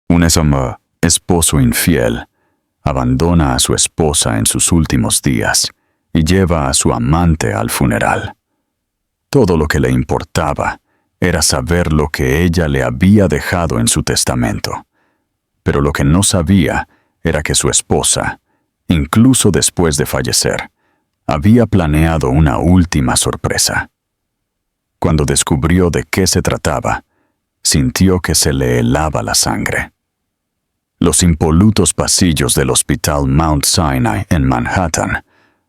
Un esposo infiel abandona a su esposa en sus últimos días y lleva a su amante al funeral. Todo lo que le importaba era saber lo que ella le había dejado en su testamento. Pero lo que no sabía era que su esposa, incluso después de fallecer, había planeado una última sorpresa. Cuando descubrió de qué se trataba, sintió que se le helaba la sangre. Los impolutos pasillos del Hospital Mount Sinai en Manhattan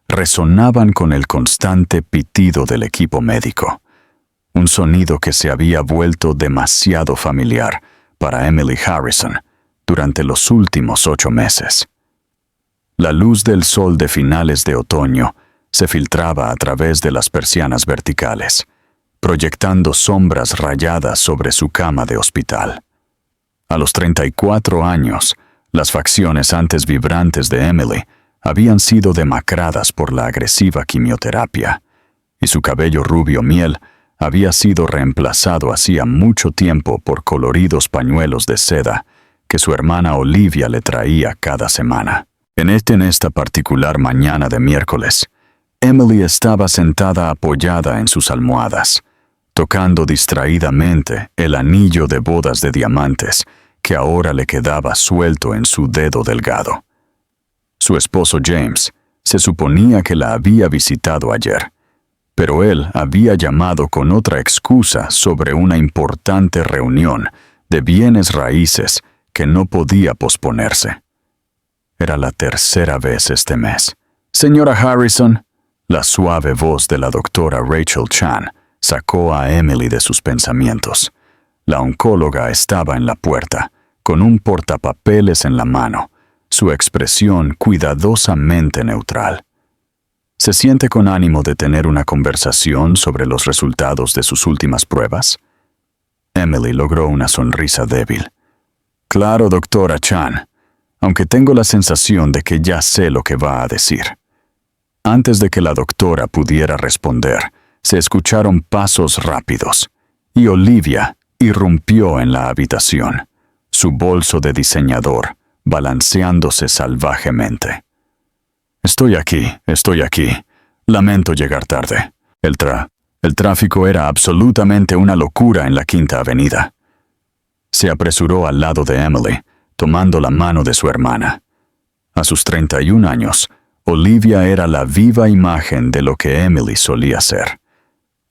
resonaban con el constante pitido del equipo médico, un sonido que se había vuelto demasiado familiar para Emily Harrison durante los últimos 8 meses. La luz del sol de finales de otoño se filtraba a través de las persianas verticales, proyectando sombras rayadas sobre su cama de hospital. A los 34 años, las facciones antes vibrantes de Emily habían sido demacradas por la agresiva quimioterapia, y su cabello rubio miel había sido reemplazado hacía mucho tiempo por coloridos pañuelos de seda que su hermana Olivia le traía cada semana. En esta particular mañana de miércoles, Emily estaba sentada apoyada en sus almohadas, tocando distraídamente el anillo de bodas de diamantes que ahora le quedaba suelto en su dedo delgado. Su esposo James se suponía que la había visitado ayer, pero él había llamado con otra excusa sobre una importante reunión de bienes raíces que no podía posponerse. Era la tercera vez este mes. «Señora Harrison», la suave voz de la doctora Rachel Chan sacó a Emily de sus pensamientos. La oncóloga estaba en la puerta, con un portapapeles en la mano, su expresión cuidadosamente neutral. ¿Se siente con ánimo de tener una conversación sobre los resultados de sus últimas pruebas? Emily logró una sonrisa débil. «Claro, doctora Chan, aunque tengo la sensación de que ya sé lo que va a decir». Antes de que la doctora pudiera responder, se escucharon pasos rápidos, y Olivia irrumpió en la habitación, su bolso de diseñador balanceándose salvajemente. Estoy aquí. Lamento llegar tarde. El tráfico era absolutamente una locura en la Quinta Avenida». Se apresuró al lado de Emily, tomando la mano de su hermana. A sus 31 años, Olivia era la viva imagen de lo que Emily solía ser.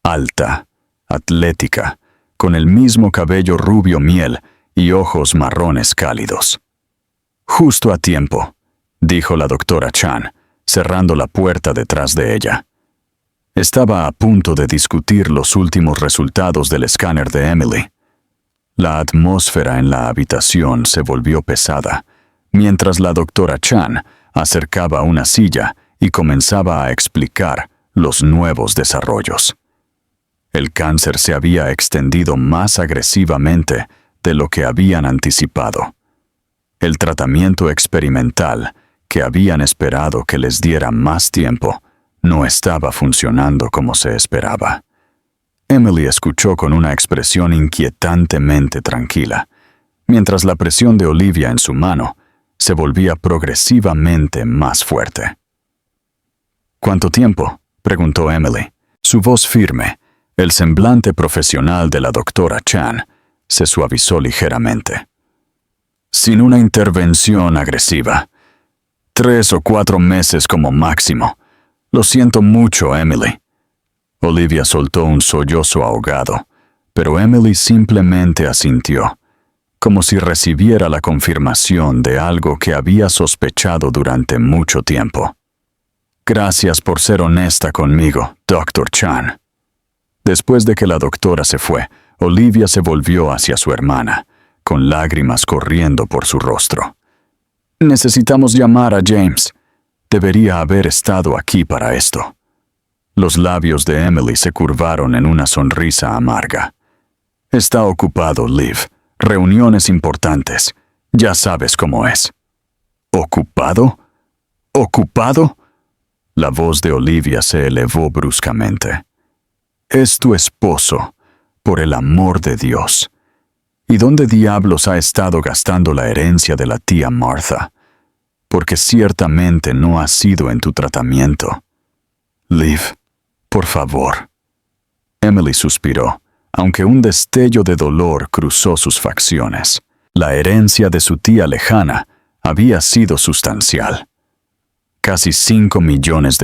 Alta, atlética, con el mismo cabello rubio miel y ojos marrones cálidos. «Justo a tiempo», dijo la doctora Chan, cerrando la puerta detrás de ella. Estaba a punto de discutir los últimos resultados del escáner de Emily. La atmósfera en la habitación se volvió pesada, mientras la doctora Chan acercaba una silla y comenzaba a explicar los nuevos desarrollos. El cáncer se había extendido más agresivamente de lo que habían anticipado. El tratamiento experimental, que habían esperado que les diera más tiempo, no estaba funcionando como se esperaba. Emily escuchó con una expresión inquietantemente tranquila, mientras la presión de Olivia en su mano se volvía progresivamente más fuerte. «¿Cuánto tiempo?», preguntó Emily. Su voz firme, el semblante profesional de la doctora Chan, se suavizó ligeramente. «Sin una intervención agresiva. 3 o 4 meses como máximo. Lo siento mucho, Emily». Olivia soltó un sollozo ahogado, pero Emily simplemente asintió, como si recibiera la confirmación de algo que había sospechado durante mucho tiempo. «Gracias por ser honesta conmigo, Dr. Chan». Después de que la doctora se fue, Olivia se volvió hacia su hermana, con lágrimas corriendo por su rostro. «Necesitamos llamar a James. Debería haber estado aquí para esto». Los labios de Emily se curvaron en una sonrisa amarga. «Está ocupado, Liv. Reuniones importantes. Ya sabes cómo es». «¿Ocupado? ¿Ocupado?». La voz de Olivia se elevó bruscamente. «Es tu esposo, por el amor de Dios. ¿Y dónde diablos ha estado gastando la herencia de la tía Martha? Porque ciertamente no ha sido en tu tratamiento. Liv, por favor. Emily suspiró, aunque un destello de dolor cruzó sus facciones. La herencia de su tía lejana había sido sustancial. Casi $5 millones.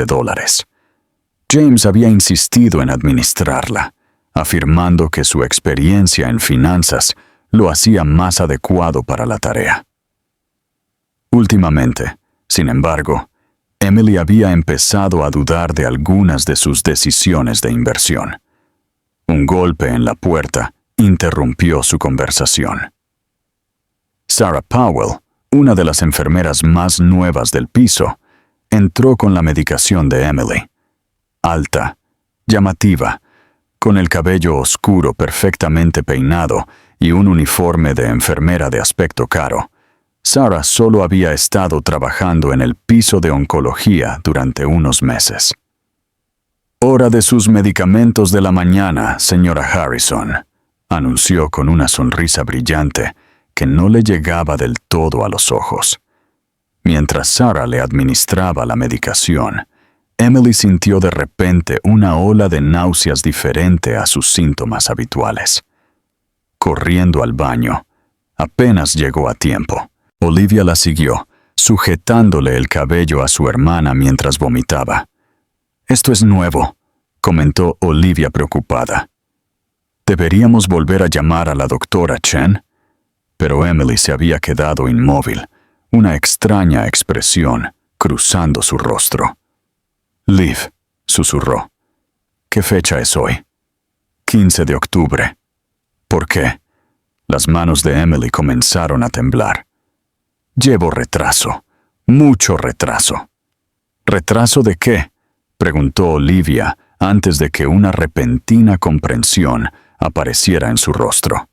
James había insistido en administrarla, afirmando que su experiencia en finanzas lo hacía más adecuado para la tarea. Últimamente, sin embargo, Emily había empezado a dudar de algunas de sus decisiones de inversión. Un golpe en la puerta interrumpió su conversación. Sarah Powell, una de las enfermeras más nuevas del piso, entró con la medicación de Emily. Alta, llamativa, con el cabello oscuro perfectamente peinado y un uniforme de enfermera de aspecto caro, Sarah solo había estado trabajando en el piso de oncología durante unos meses. «Hora de sus medicamentos de la mañana, señora Harrison», anunció con una sonrisa brillante que no le llegaba del todo a los ojos. Mientras Sarah le administraba la medicación, Emily sintió de repente una ola de náuseas diferente a sus síntomas habituales. Corriendo al baño, apenas llegó a tiempo. Olivia la siguió, sujetándole el cabello a su hermana mientras vomitaba. «Esto es nuevo», comentó Olivia preocupada. «¿Deberíamos volver a llamar a la doctora Chen?» Pero Emily se había quedado inmóvil, una extraña expresión cruzando su rostro. «Liv», susurró. «¿Qué fecha es hoy?» 15 de octubre. «¿Por qué?» Las manos de Emily comenzaron a temblar. «Llevo retraso, mucho retraso». «¿Retraso de qué?», preguntó Olivia antes de que una repentina comprensión apareciera en su rostro.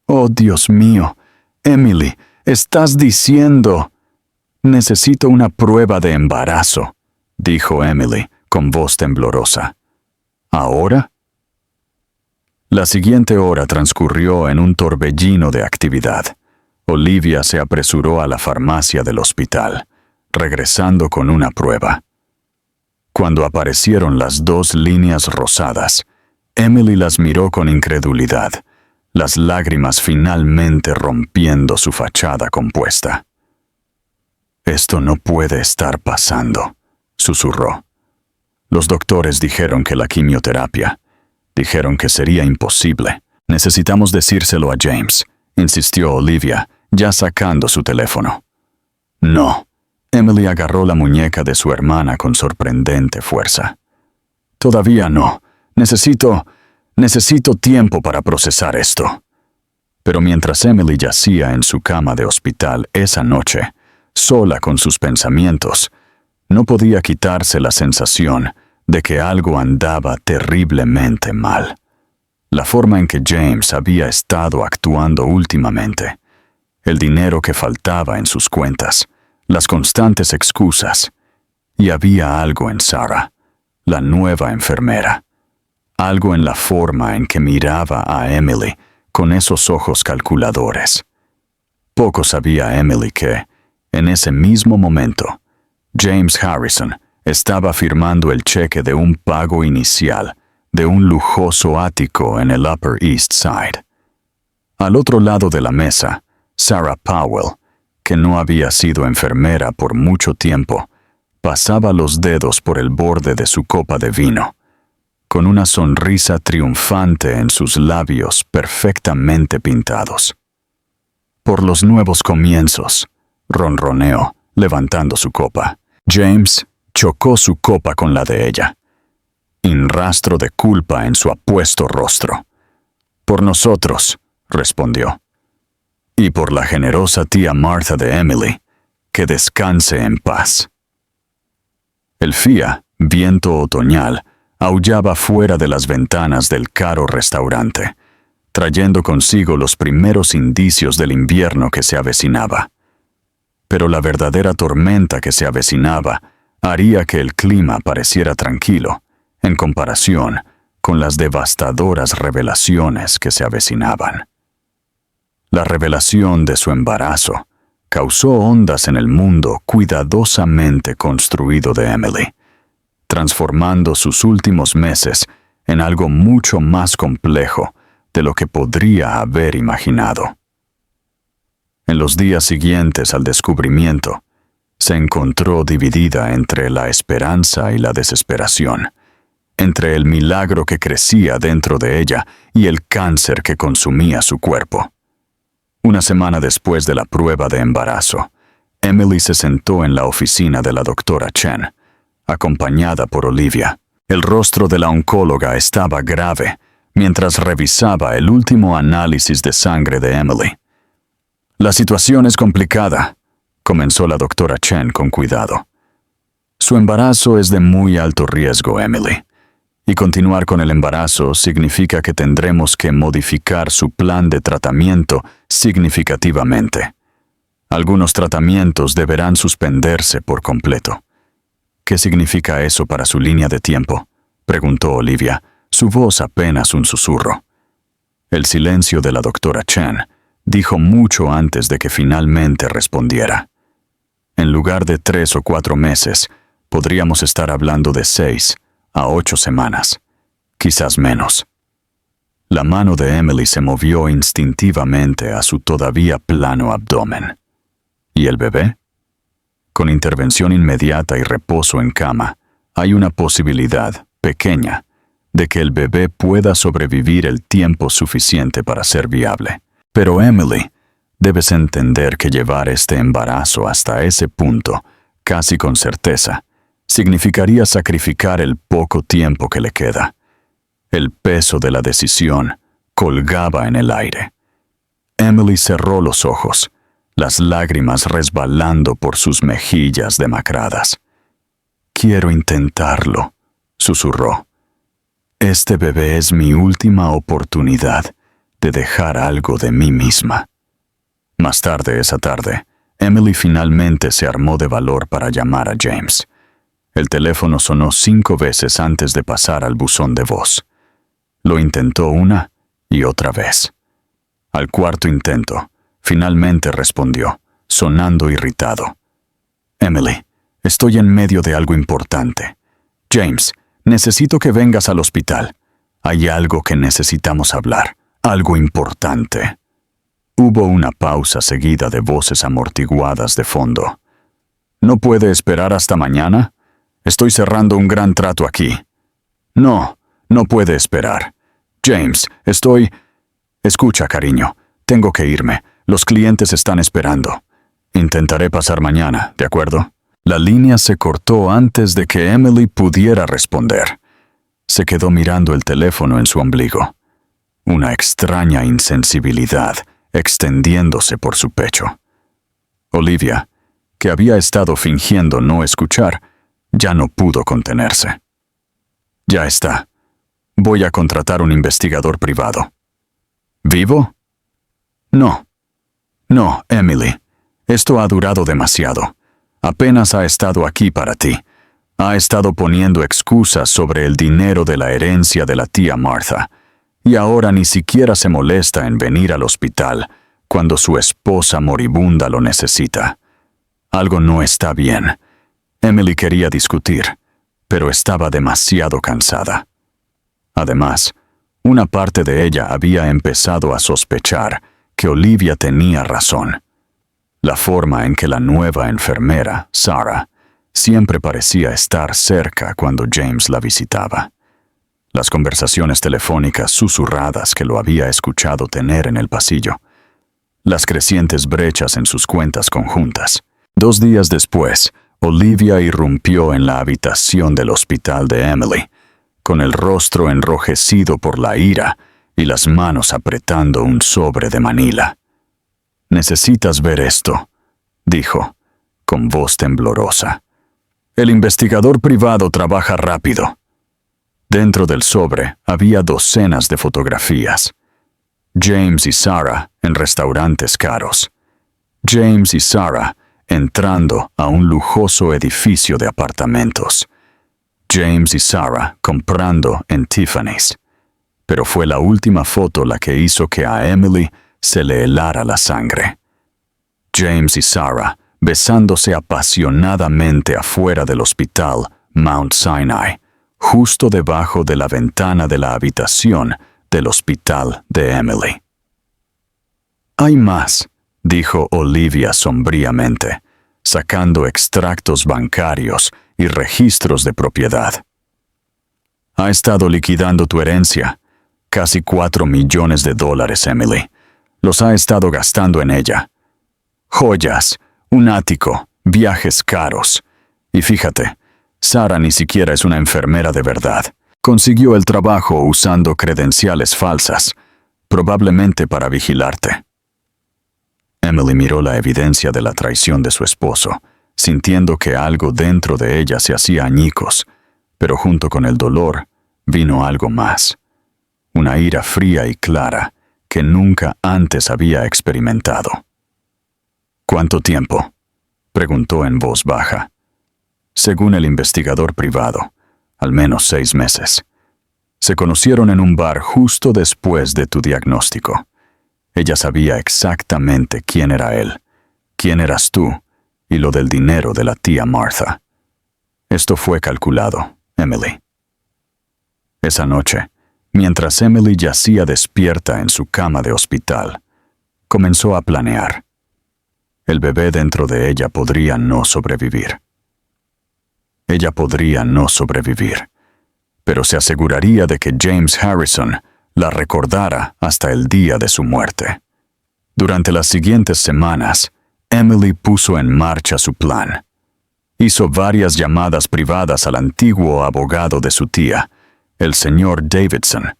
«Oh, Dios mío, Emily, estás diciendo...» «Necesito una prueba de embarazo», dijo Emily con voz temblorosa. «¿Ahora?» La siguiente hora transcurrió en un torbellino de actividad. Olivia se apresuró a la farmacia del hospital, regresando con una prueba. Cuando aparecieron las 2 líneas rosadas, Emily las miró con incredulidad, las lágrimas finalmente rompiendo su fachada compuesta. «Esto no puede estar pasando», susurró. «Los doctores dijeron que la quimioterapia. Dijeron que sería imposible. Necesitamos decírselo a James», insistió Olivia, ya sacando su teléfono. «No». Emily agarró la muñeca de su hermana con sorprendente fuerza. «Todavía no. Necesito tiempo para procesar esto». Pero mientras Emily yacía en su cama de hospital esa noche, sola con sus pensamientos, no podía quitarse la sensación de que algo andaba terriblemente mal. La forma en que James había estado actuando últimamente, el dinero que faltaba en sus cuentas, las constantes excusas, y había algo en Sarah, la nueva enfermera, algo en la forma en que miraba a Emily con esos ojos calculadores. Poco sabía Emily que, en ese mismo momento, James Harrison estaba firmando el cheque de un pago inicial de un lujoso ático en el Upper East Side. Al otro lado de la mesa, Sarah Powell, que no había sido enfermera por mucho tiempo, pasaba los dedos por el borde de su copa de vino, con una sonrisa triunfante en sus labios perfectamente pintados. «Por los nuevos comienzos», ronroneó, levantando su copa. James chocó su copa con la de ella, sin rastro de culpa en su apuesto rostro. «Por nosotros», respondió. «Y por la generosa tía Martha de Emily, que descanse en paz». El fía, viento otoñal, aullaba fuera de las ventanas del caro restaurante, trayendo consigo los primeros indicios del invierno que se avecinaba. Pero la verdadera tormenta que se avecinaba haría que el clima pareciera tranquilo, en comparación con las devastadoras revelaciones que se avecinaban. La revelación de su embarazo causó ondas en el mundo cuidadosamente construido de Emily, transformando sus últimos meses en algo mucho más complejo de lo que podría haber imaginado. En los días siguientes al descubrimiento, se encontró dividida entre la esperanza y la desesperación, entre el milagro que crecía dentro de ella y el cáncer que consumía su cuerpo. Una semana después de la prueba de embarazo, Emily se sentó en la oficina de la doctora Chen, acompañada por Olivia. El rostro de la oncóloga estaba grave mientras revisaba el último análisis de sangre de Emily. «La situación es complicada», comenzó la doctora Chen con cuidado. «Su embarazo es de muy alto riesgo, Emily, y continuar con el embarazo significa que tendremos que modificar su plan de tratamiento significativamente. Algunos tratamientos deberán suspenderse por completo». «¿Qué significa eso para su línea de tiempo?», preguntó Olivia, su voz apenas un susurro. El silencio de la doctora Chen dijo mucho antes de que finalmente respondiera. En lugar de 3 o 4 meses, podríamos estar hablando de 6 a 8 semanas, quizás menos. La mano de Emily se movió instintivamente a su todavía plano abdomen. ¿Y el bebé? Con intervención inmediata y reposo en cama, hay una posibilidad, pequeña, de que el bebé pueda sobrevivir el tiempo suficiente para ser viable. Pero Emily, debes entender que llevar este embarazo hasta ese punto, casi con certeza, significaría sacrificar el poco tiempo que le queda. El peso de la decisión colgaba en el aire. Emily cerró los ojos, las lágrimas resbalando por sus mejillas demacradas. «Quiero intentarlo», susurró. «Este bebé es mi última oportunidad de dejar algo de mí misma». Más tarde esa tarde, Emily finalmente se armó de valor para llamar a James. El teléfono sonó 5 veces antes de pasar al buzón de voz. Lo intentó una y otra vez. Al cuarto intento, finalmente respondió, sonando irritado. «Emily, estoy en medio de algo importante. James, necesito que vengas al hospital. Hay algo que necesitamos hablar, algo importante». Hubo una pausa seguida de voces amortiguadas de fondo. «¿No puede esperar hasta mañana? Estoy cerrando un gran trato aquí». «No, no puede esperar. James, estoy...» «Escucha, cariño, tengo que irme. Los clientes están esperando. Intentaré pasar mañana, ¿de acuerdo?» La línea se cortó antes de que Emily pudiera responder. Se quedó mirando el teléfono en su ombligo. Una extraña insensibilidad extendiéndose por su pecho. Olivia, que había estado fingiendo no escuchar, ya no pudo contenerse. «Ya está. Voy a contratar un investigador privado». «¿Vivo?» «No. No, Emily. Esto ha durado demasiado. Apenas ha estado aquí para ti. Ha estado poniendo excusas sobre el dinero de la herencia de la tía Martha. Y ahora ni siquiera se molesta en venir al hospital cuando su esposa moribunda lo necesita. Algo no está bien». Emily quería discutir, pero estaba demasiado cansada. Además, una parte de ella había empezado a sospechar que Olivia tenía razón. La forma en que la nueva enfermera, Sarah, siempre parecía estar cerca cuando James la visitaba. Las conversaciones telefónicas susurradas que lo había escuchado tener en el pasillo. Las crecientes brechas en sus cuentas conjuntas. 2 días después, Olivia irrumpió en la habitación del hospital de Emily, con el rostro enrojecido por la ira y las manos apretando un sobre de manila. «Necesitas ver esto», dijo, con voz temblorosa. «El investigador privado trabaja rápido». Dentro del sobre había docenas de fotografías. James y Sarah en restaurantes caros. James y Sarah entrando a un lujoso edificio de apartamentos. James y Sarah comprando en Tiffany's. Pero fue la última foto la que hizo que a Emily se le helara la sangre. James y Sarah besándose apasionadamente afuera del hospital Mount Sinai, justo debajo de la ventana de la habitación del hospital de Emily. «Hay más», dijo Olivia sombríamente, sacando extractos bancarios y registros de propiedad. «Ha estado liquidando tu herencia. Casi $4 millones, Emily. Los ha estado gastando en ella. Joyas, un ático, viajes caros. Y fíjate, Sarah ni siquiera es una enfermera de verdad. Consiguió el trabajo usando credenciales falsas, probablemente para vigilarte». Emily miró la evidencia de la traición de su esposo, sintiendo que algo dentro de ella se hacía añicos, pero junto con el dolor vino algo más. Una ira fría y clara que nunca antes había experimentado. «¿Cuánto tiempo?», preguntó en voz baja. «Según el investigador privado, al menos 6 meses. Se conocieron en un bar justo después de tu diagnóstico. Ella sabía exactamente quién era él, quién eras tú y lo del dinero de la tía Martha. Esto fue calculado, Emily». Esa noche, mientras Emily yacía despierta en su cama de hospital, comenzó a planear. El bebé dentro de ella podría no sobrevivir. Ella podría no sobrevivir, pero se aseguraría de que James Harrison la recordara hasta el día de su muerte. Durante las siguientes semanas, Emily puso en marcha su plan. Hizo varias llamadas privadas al antiguo abogado de su tía, el señor Davidson,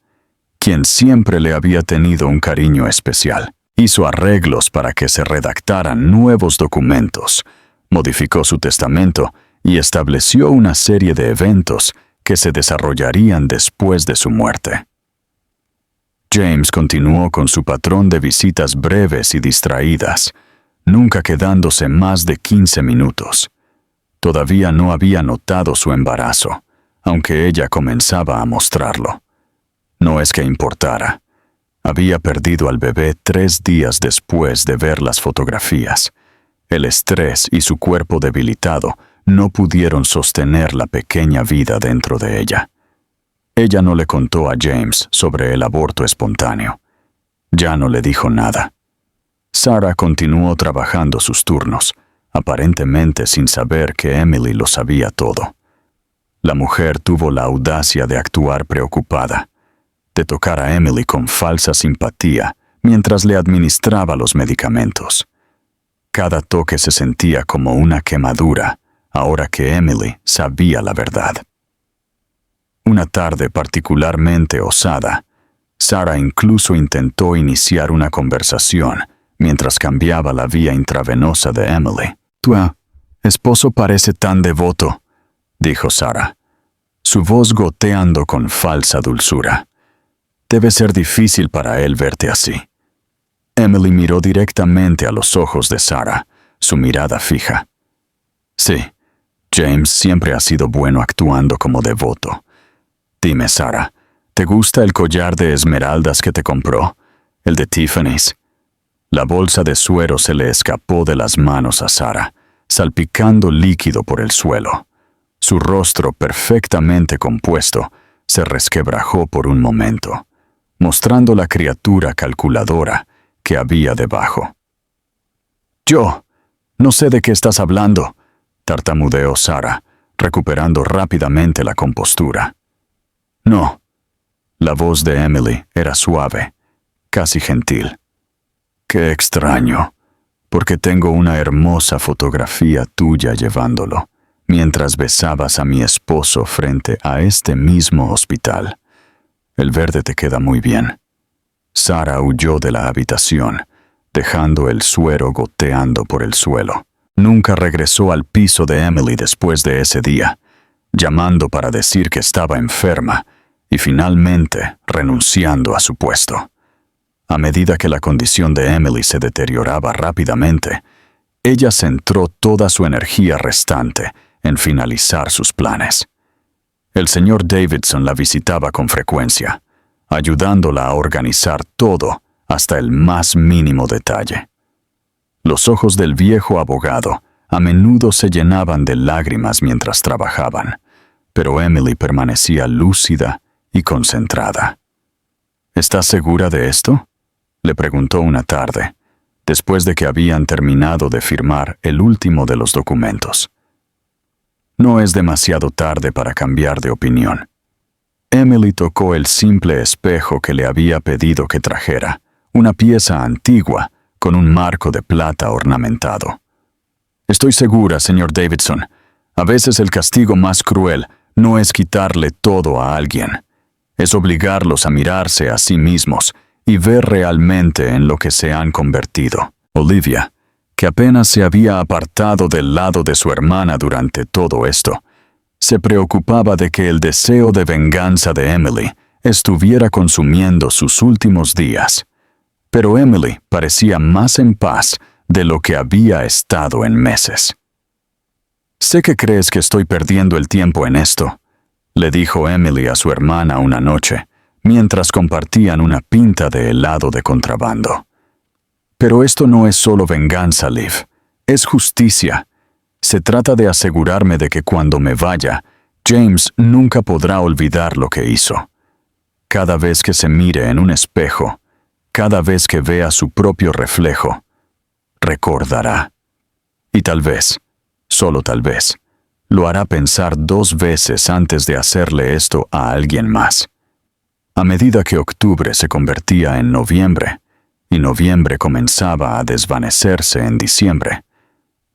quien siempre le había tenido un cariño especial. Hizo arreglos para que se redactaran nuevos documentos, modificó su testamento y estableció una serie de eventos que se desarrollarían después de su muerte. James continuó con su patrón de visitas breves y distraídas, nunca quedándose más de 15 minutos. Todavía no había notado su embarazo, aunque ella comenzaba a mostrarlo. No es que importara. Había perdido al bebé 3 días después de ver las fotografías. El estrés y su cuerpo debilitado no pudieron sostener la pequeña vida dentro de ella. Ella no le contó a James sobre el aborto espontáneo. Ya no le dijo nada. Sarah continuó trabajando sus turnos, aparentemente sin saber que Emily lo sabía todo. La mujer tuvo la audacia de actuar preocupada, de tocar a Emily con falsa simpatía mientras le administraba los medicamentos. Cada toque se sentía como una quemadura, ahora que Emily sabía la verdad. Una tarde particularmente osada, Sarah incluso intentó iniciar una conversación mientras cambiaba la vía intravenosa de Emily. «Tu esposo parece tan devoto», dijo Sarah, su voz goteando con falsa dulzura. «Debe ser difícil para él verte así». Emily miró directamente a los ojos de Sarah, su mirada fija. «Sí, James siempre ha sido bueno actuando como devoto. Dime, Sarah, ¿te gusta el collar de esmeraldas que te compró? El de Tiffany's». La bolsa de suero se le escapó de las manos a Sarah, salpicando líquido por el suelo. Su rostro perfectamente compuesto se resquebrajó por un momento, mostrando la criatura calculadora que había debajo. «Yo, no sé de qué estás hablando», tartamudeó Sarah, recuperando rápidamente la compostura. «No». La voz de Emily era suave, casi gentil. «Qué extraño, porque tengo una hermosa fotografía tuya llevándolo, mientras besabas a mi esposo frente a este mismo hospital. El verde te queda muy bien». Sarah huyó de la habitación, dejando el suero goteando por el suelo. Nunca regresó al piso de Emily después de ese día, llamando para decir que estaba enferma y finalmente renunciando a su puesto. A medida que la condición de Emily se deterioraba rápidamente, ella centró toda su energía restante en finalizar sus planes. El señor Davidson la visitaba con frecuencia, ayudándola a organizar todo hasta el más mínimo detalle. Los ojos del viejo abogado a menudo se llenaban de lágrimas mientras trabajaban, pero Emily permanecía lúcida y concentrada. ¿Estás segura de esto?, le preguntó una tarde, después de que habían terminado de firmar el último de los documentos. No es demasiado tarde para cambiar de opinión. Emily tocó el simple espejo que le había pedido que trajera, una pieza antigua con un marco de plata ornamentado. Estoy segura, señor Davidson. A veces el castigo más cruel no es quitarle todo a alguien. Es obligarlos a mirarse a sí mismos y ver realmente en lo que se han convertido. Olivia, que apenas se había apartado del lado de su hermana durante todo esto, se preocupaba de que el deseo de venganza de Emily estuviera consumiendo sus últimos días. Pero Emily parecía más en paz de lo que había estado en meses. «Sé que crees que estoy perdiendo el tiempo en esto», le dijo Emily a su hermana una noche, mientras compartían una pinta de helado de contrabando. «Pero esto no es solo venganza, Liv. Es justicia. Se trata de asegurarme de que cuando me vaya, James nunca podrá olvidar lo que hizo. Cada vez que se mire en un espejo, cada vez que vea su propio reflejo, recordará. Y tal vez, solo tal vez, lo hará pensar 2 veces antes de hacerle esto a alguien más». A medida que octubre se convertía en noviembre, y noviembre comenzaba a desvanecerse en diciembre,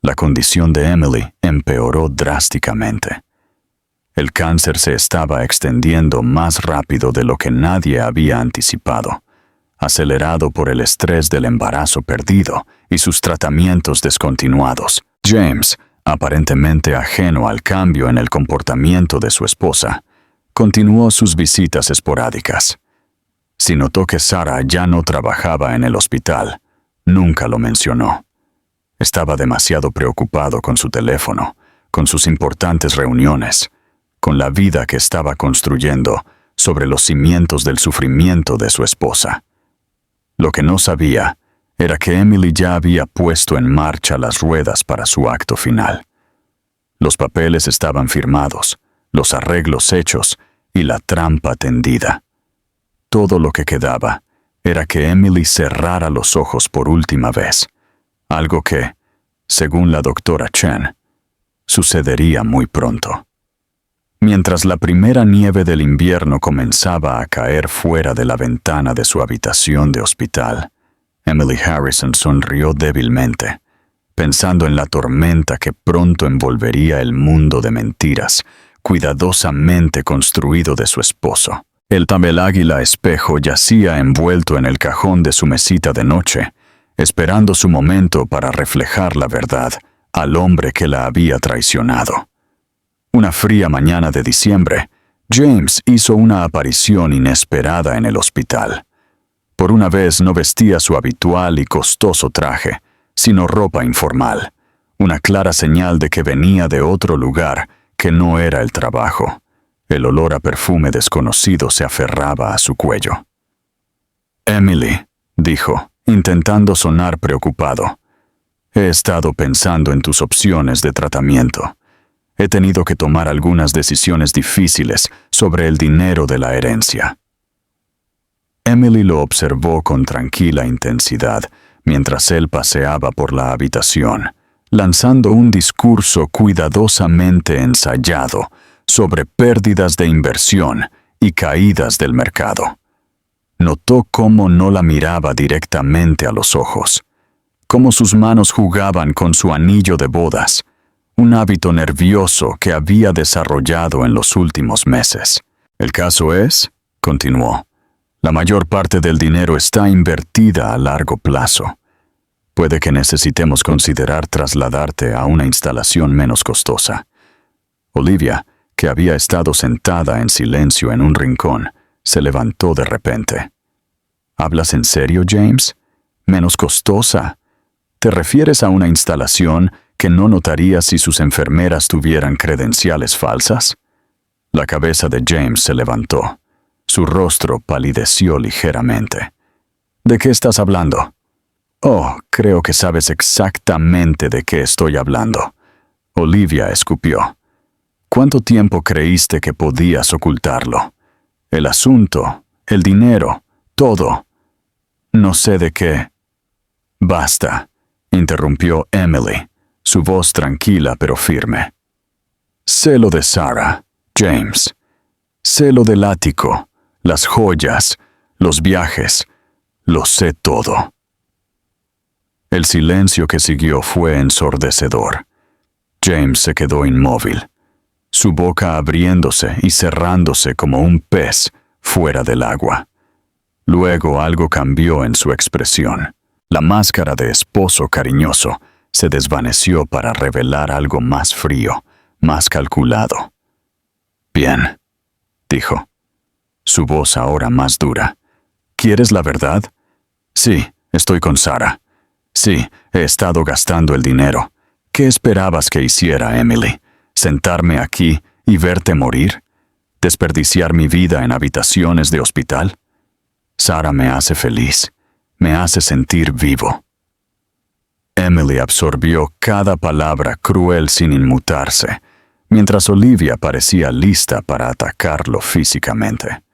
la condición de Emily empeoró drásticamente. El cáncer se estaba extendiendo más rápido de lo que nadie había anticipado, acelerado por el estrés del embarazo perdido y sus tratamientos descontinuados. James, aparentemente ajeno al cambio en el comportamiento de su esposa, continuó sus visitas esporádicas. Si notó que Sarah ya no trabajaba en el hospital, nunca lo mencionó. Estaba demasiado preocupado con su teléfono, con sus importantes reuniones, con la vida que estaba construyendo sobre los cimientos del sufrimiento de su esposa. Lo que no sabía era que Emily ya había puesto en marcha las ruedas para su acto final. Los papeles estaban firmados, los arreglos hechos y la trampa tendida. Todo lo que quedaba era que Emily cerrara los ojos por última vez, algo que, según la doctora Chen, sucedería muy pronto. Mientras la primera nieve del invierno comenzaba a caer fuera de la ventana de su habitación de hospital, Emily Harrison sonrió débilmente, pensando en la tormenta que pronto envolvería el mundo de mentiras cuidadosamente construido de su esposo. El tabeláguila espejo yacía envuelto en el cajón de su mesita de noche, esperando su momento para reflejar la verdad al hombre que la había traicionado. Una fría mañana de diciembre, James hizo una aparición inesperada en el hospital. Por una vez no vestía su habitual y costoso traje, sino ropa informal, una clara señal de que venía de otro lugar que no era el trabajo. El olor a perfume desconocido se aferraba a su cuello. «Emily», dijo, intentando sonar preocupado, «he estado pensando en tus opciones de tratamiento. He tenido que tomar algunas decisiones difíciles sobre el dinero de la herencia». Emily lo observó con tranquila intensidad mientras él paseaba por la habitación, lanzando un discurso cuidadosamente ensayado sobre pérdidas de inversión y caídas del mercado. Notó cómo no la miraba directamente a los ojos, cómo sus manos jugaban con su anillo de bodas, un hábito nervioso que había desarrollado en los últimos meses. «El caso es», continuó, «la mayor parte del dinero está invertida a largo plazo. Puede que necesitemos considerar trasladarte a una instalación menos costosa». Olivia, que había estado sentada en silencio en un rincón, se levantó de repente. «¿Hablas en serio, James? ¿Menos costosa? ¿Te refieres a una instalación que no notarías si sus enfermeras tuvieran credenciales falsas?» La cabeza de James se levantó. Su rostro palideció ligeramente. ¿De qué estás hablando? Oh, creo que sabes exactamente de qué estoy hablando. Olivia escupió. ¿Cuánto tiempo creíste que podías ocultarlo? El asunto, el dinero, todo. No sé de qué. Basta, interrumpió Emily, su voz tranquila pero firme. Sé lo de Sarah, James. Sé lo del ático, las joyas, los viajes. Lo sé todo. El silencio que siguió fue ensordecedor. James se quedó inmóvil, su boca abriéndose y cerrándose como un pez fuera del agua. Luego algo cambió en su expresión. La máscara de esposo cariñoso se desvaneció para revelar algo más frío, más calculado. Bien, dijo, su voz ahora más dura. ¿Quieres la verdad? Sí, estoy con Sarah. Sí, he estado gastando el dinero. ¿Qué esperabas que hiciera, Emily? ¿Sentarme aquí y verte morir? ¿Desperdiciar mi vida en habitaciones de hospital? Sarah me hace feliz, me hace sentir vivo. Emily absorbió cada palabra cruel sin inmutarse, mientras Olivia parecía lista para atacarlo físicamente.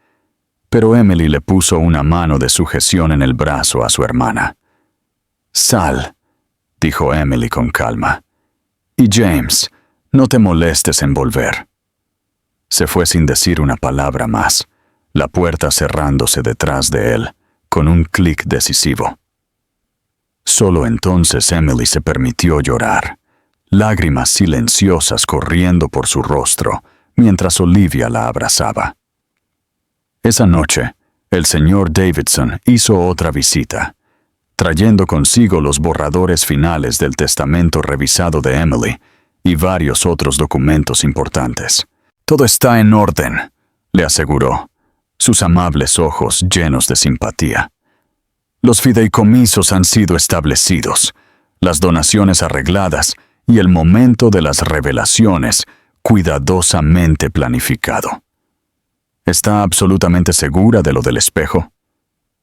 Pero Emily le puso una mano de sujeción en el brazo a su hermana. Sal, dijo Emily con calma. Y James, no te molestes en volver. Se fue sin decir una palabra más, la puerta cerrándose detrás de él, con un clic decisivo. Solo entonces Emily se permitió llorar, lágrimas silenciosas corriendo por su rostro, mientras Olivia la abrazaba. Esa noche, el señor Davidson hizo otra visita, trayendo consigo los borradores finales del testamento revisado de Emily y varios otros documentos importantes. Todo está en orden, le aseguró, sus amables ojos llenos de simpatía. Los fideicomisos han sido establecidos, las donaciones arregladas y el momento de las revelaciones cuidadosamente planificado. ¿Está absolutamente segura de lo del espejo?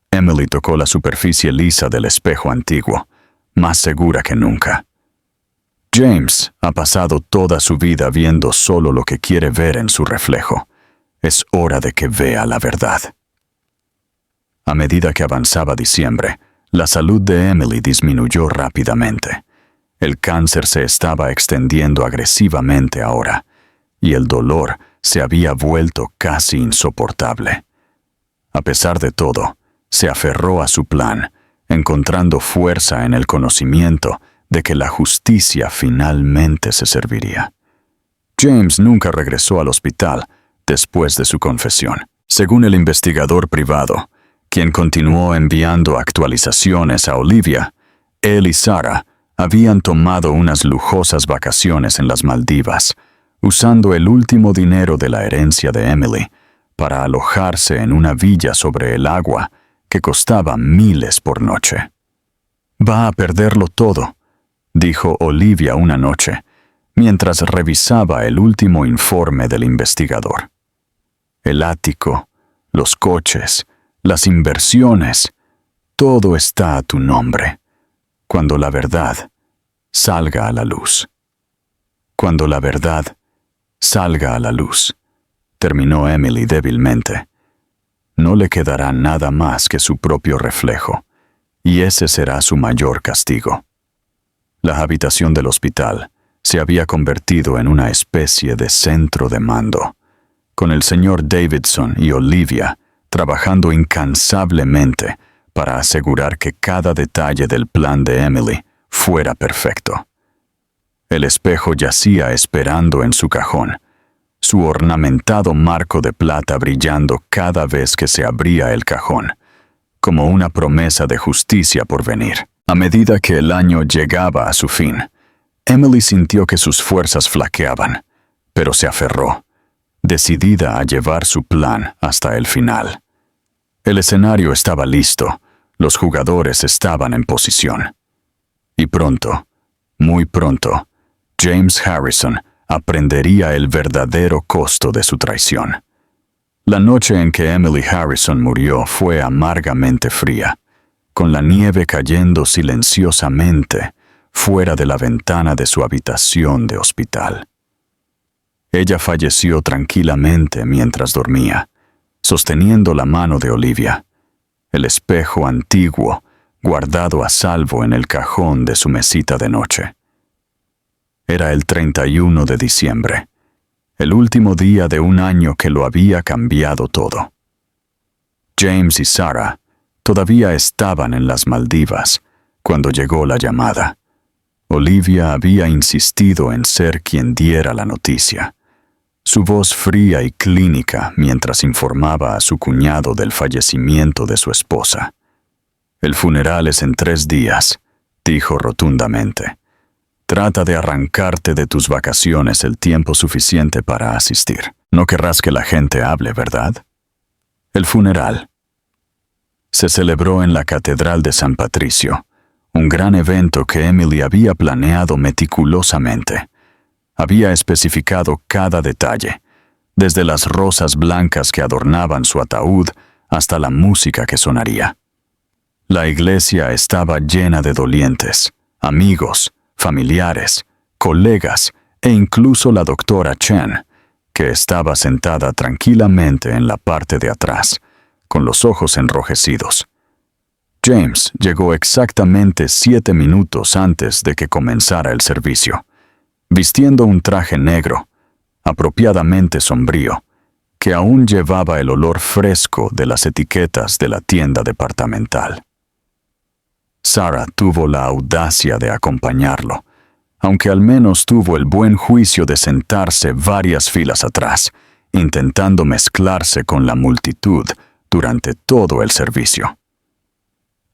Emily tocó la superficie lisa del espejo antiguo, más segura que nunca. James ha pasado toda su vida viendo solo lo que quiere ver en su reflejo. Es hora de que vea la verdad. A medida que avanzaba diciembre, la salud de Emily disminuyó rápidamente. El cáncer se estaba extendiendo agresivamente ahora, y el dolor se había vuelto casi insoportable. A pesar de todo, se aferró a su plan, encontrando fuerza en el conocimiento de que la justicia finalmente se serviría. James nunca regresó al hospital después de su confesión. Según el investigador privado, quien continuó enviando actualizaciones a Olivia, él y Sarah habían tomado unas lujosas vacaciones en las Maldivas, usando el último dinero de la herencia de Emily para alojarse en una villa sobre el agua que costaba miles por noche. Va a perderlo todo, dijo Olivia una noche, mientras revisaba el último informe del investigador. El ático, los coches, las inversiones, todo está a tu nombre. Cuando la verdad salga a la luz. Cuando la verdad salga a la luz, terminó Emily débilmente. No le quedará nada más que su propio reflejo, y ese será su mayor castigo. La habitación del hospital se había convertido en una especie de centro de mando, con el señor Davidson y Olivia trabajando incansablemente para asegurar que cada detalle del plan de Emily fuera perfecto. El espejo yacía esperando en su cajón, su ornamentado marco de plata brillando cada vez que se abría el cajón, como una promesa de justicia por venir. A medida que el año llegaba a su fin, Emily sintió que sus fuerzas flaqueaban, pero se aferró, decidida a llevar su plan hasta el final. El escenario estaba listo, los jugadores estaban en posición. Y pronto, muy pronto, James Harrison aprendería el verdadero costo de su traición. La noche en que Emily Harrison murió fue amargamente fría, con la nieve cayendo silenciosamente fuera de la ventana de su habitación de hospital. Ella falleció tranquilamente mientras dormía, sosteniendo la mano de Olivia, el espejo antiguo guardado a salvo en el cajón de su mesita de noche. Era el 31 de diciembre, el último día de un año que lo había cambiado todo. James y Sarah todavía estaban en las Maldivas cuando llegó la llamada. Olivia había insistido en ser quien diera la noticia. Su voz fría y clínica mientras informaba a su cuñado del fallecimiento de su esposa. «El funeral es en 3 días», dijo rotundamente. «Trata de arrancarte de tus vacaciones el tiempo suficiente para asistir. No querrás que la gente hable, ¿verdad?» El funeral se celebró en la Catedral de San Patricio, un gran evento que Emily había planeado meticulosamente. Había especificado cada detalle, desde las rosas blancas que adornaban su ataúd hasta la música que sonaría. La iglesia estaba llena de dolientes, amigos, familiares, colegas e incluso la doctora Chen, que estaba sentada tranquilamente en la parte de atrás, con los ojos enrojecidos. James llegó exactamente 7 minutos antes de que comenzara el servicio, vistiendo un traje negro, apropiadamente sombrío, que aún llevaba el olor fresco de las etiquetas de la tienda departamental. Sarah tuvo la audacia de acompañarlo, aunque al menos tuvo el buen juicio de sentarse varias filas atrás, intentando mezclarse con la multitud durante todo el servicio.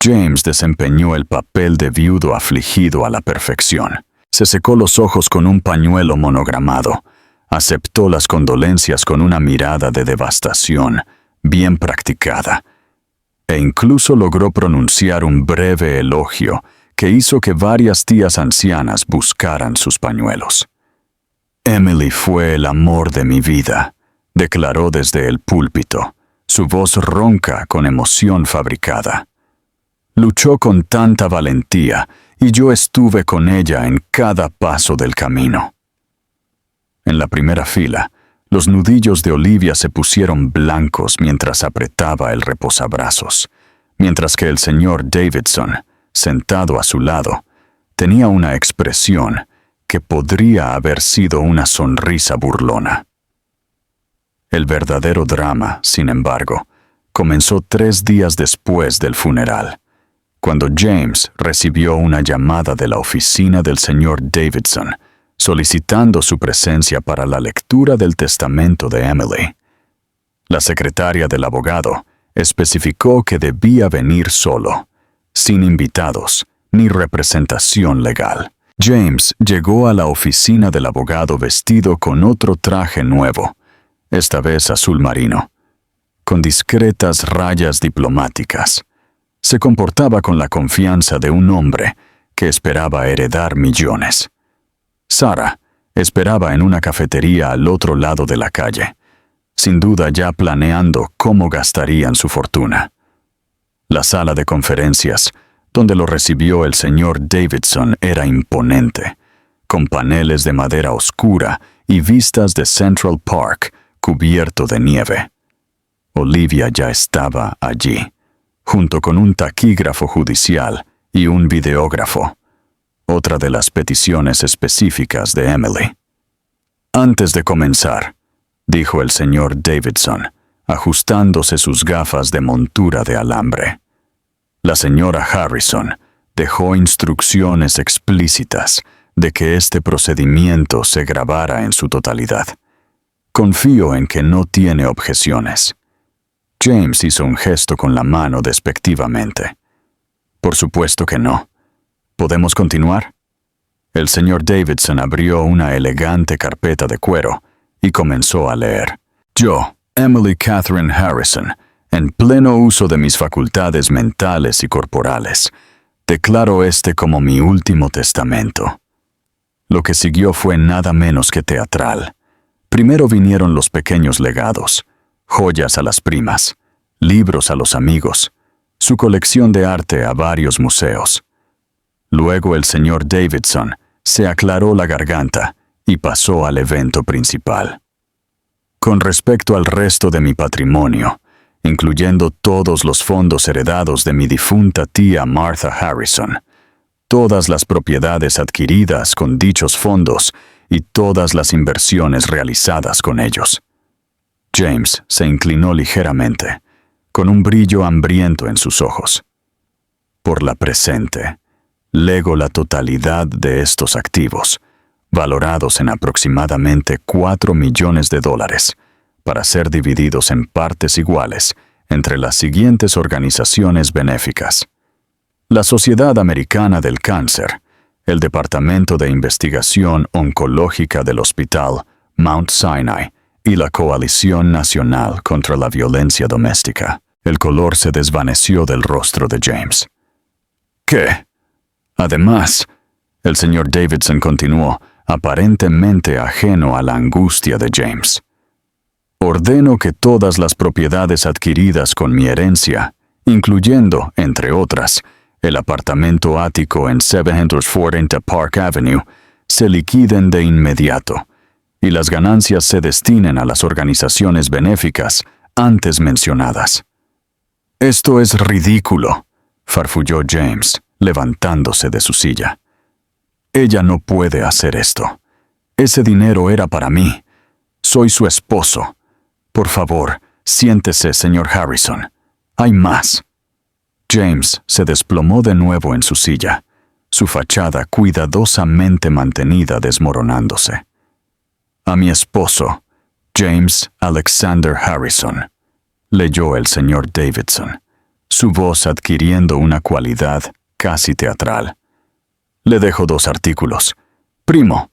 James desempeñó el papel de viudo afligido a la perfección. Se secó los ojos con un pañuelo monogramado, aceptó las condolencias con una mirada de devastación, bien practicada, e incluso logró pronunciar un breve elogio que hizo que varias tías ancianas buscaran sus pañuelos. «Emily fue el amor de mi vida», declaró desde el púlpito, su voz ronca con emoción fabricada. «Luchó con tanta valentía y yo estuve con ella en cada paso del camino». En la primera fila, los nudillos de Olivia se pusieron blancos mientras apretaba el reposabrazos, mientras que el señor Davidson, sentado a su lado, tenía una expresión que podría haber sido una sonrisa burlona. El verdadero drama, sin embargo, comenzó 3 días después del funeral, cuando James recibió una llamada de la oficina del señor Davidson, solicitando su presencia para la lectura del testamento de Emily. La secretaria del abogado especificó que debía venir solo, sin invitados ni representación legal. James llegó a la oficina del abogado vestido con otro traje nuevo, esta vez azul marino, con discretas rayas diplomáticas. Se comportaba con la confianza de un hombre que esperaba heredar millones. Sarah esperaba en una cafetería al otro lado de la calle, sin duda ya planeando cómo gastarían su fortuna. La sala de conferencias, donde lo recibió el señor Davidson, era imponente, con paneles de madera oscura y vistas de Central Park cubierto de nieve. Olivia ya estaba allí, junto con un taquígrafo judicial y un videógrafo, otra de las peticiones específicas de Emily. «Antes de comenzar», dijo el señor Davidson, ajustándose sus gafas de montura de alambre, «la señora Harrison dejó instrucciones explícitas de que este procedimiento se grabara en su totalidad. Confío en que no tiene objeciones». James hizo un gesto con la mano despectivamente. «Por supuesto que no. ¿Podemos continuar?» El señor Davidson abrió una elegante carpeta de cuero y comenzó a leer. «Yo, Emily Catherine Harrison, en pleno uso de mis facultades mentales y corporales, declaro este como mi último testamento». Lo que siguió fue nada menos que teatral. Primero vinieron los pequeños legados, joyas a las primas, libros a los amigos, su colección de arte a varios museos. Luego el señor Davidson se aclaró la garganta y pasó al evento principal. Con respecto al resto de mi patrimonio, incluyendo todos los fondos heredados de mi difunta tía Martha Harrison, todas las propiedades adquiridas con dichos fondos y todas las inversiones realizadas con ellos. James se inclinó ligeramente, con un brillo hambriento en sus ojos. Por la presente, lego la totalidad de estos activos, valorados en aproximadamente $4 millones, para ser divididos en partes iguales entre las siguientes organizaciones benéficas: la Sociedad Americana del Cáncer, el Departamento de Investigación Oncológica del Hospital Mount Sinai y la Coalición Nacional contra la Violencia Doméstica. El color se desvaneció del rostro de James. ¿Qué? Además, el señor Davidson continuó, aparentemente ajeno a la angustia de James. Ordeno que todas las propiedades adquiridas con mi herencia, incluyendo, entre otras, el apartamento ático en 740 Park Avenue, se liquiden de inmediato, y las ganancias se destinen a las organizaciones benéficas antes mencionadas. «Esto es ridículo», farfulló James, levantándose de su silla. «Ella no puede hacer esto. Ese dinero era para mí. Soy su esposo. Por favor, siéntese, señor Harrison. Hay más». James se desplomó de nuevo en su silla, su fachada cuidadosamente mantenida desmoronándose. «A mi esposo, James Alexander Harrison», leyó el señor Davidson, su voz adquiriendo una cualidad casi teatral. «Le dejo 2 artículos. Primo,